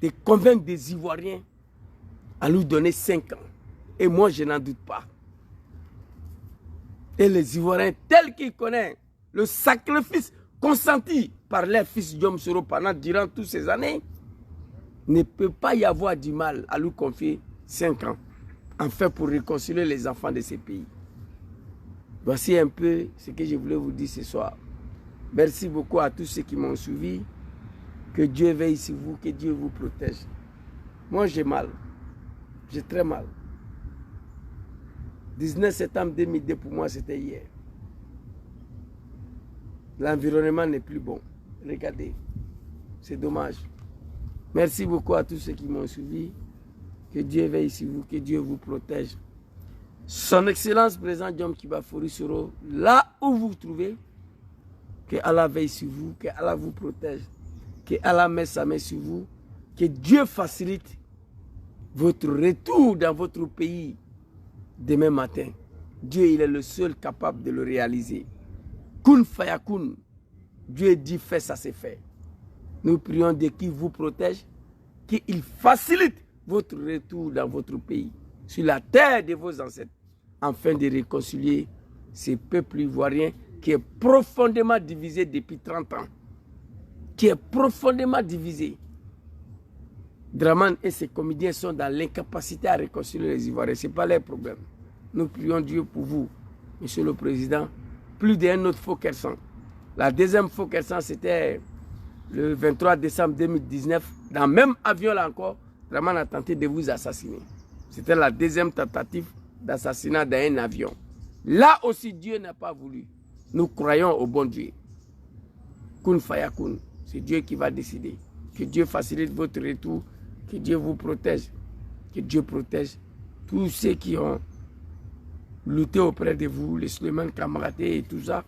de convaincre des Ivoiriens à lui donner 5 ans. Et moi, je n'en doute pas. Et les Ivoiriens, tels qu'ils connaissent le sacrifice consenti par leur fils Diom Soro durant toutes ces années, ne peut pas y avoir du mal à lui confier 5 ans. enfin pour réconcilier les enfants de ces pays. Voici un peu ce que je voulais vous dire ce soir. Merci beaucoup à tous ceux qui m'ont suivi. Que Dieu veille sur vous, que Dieu vous protège. Moi, j'ai mal. J'ai très mal. 19 septembre 2002, pour moi, c'était hier. L'environnement n'est plus bon. Regardez. C'est dommage. Merci beaucoup à tous ceux qui m'ont suivi. Que Dieu veille sur vous, que Dieu vous protège. Son Excellence président Jom Kiba Fori Soro, là où vous vous trouvez, que Allah veille sur vous, que Allah vous protège, que Allah mette sa main sur vous, que Dieu facilite votre retour dans votre pays demain matin. Dieu, il est le seul capable de le réaliser. Kun fayakun. Dieu dit fait, ça c'est fait. Nous prions de qui vous protège, qu'il facilite votre retour dans votre pays, sur la terre de vos ancêtres, afin de réconcilier ces peuples ivoiriens qui est profondément divisé depuis 30 ans. Qui est profondément divisé. Draman et ses comédiens sont dans l'incapacité à réconcilier les Ivoiriens. Ce n'est pas leur problème. Nous prions Dieu pour vous, Monsieur le Président. Plus d'un autre faux Kersan. La deuxième faux Kersan, c'était le 23 décembre 2019. Dans le même avion là encore, Draman a tenté de vous assassiner. C'était la deuxième tentative d'assassinat dans un avion. Là aussi, Dieu n'a pas voulu. Nous croyons au bon Dieu. Kun fayakun. C'est Dieu qui va décider. Que Dieu facilite votre retour. Que Dieu vous protège. Que Dieu protège tous ceux qui ont lutté auprès de vous, les Suleiman Kamaraté et tout ça.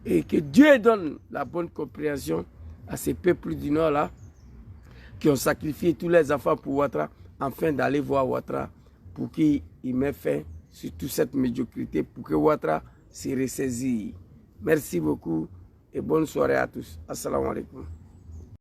Et que Dieu donne la bonne compréhension à ces peuples du Nord là, qui ont sacrifié tous les enfants pour Ouattara, afin d'aller voir Ouattara, pour qu'il mette fin sur toute cette médiocrité, pour que Ouattara se ressaisisse. Merci beaucoup et bonne soirée à tous. Assalamu alaikum.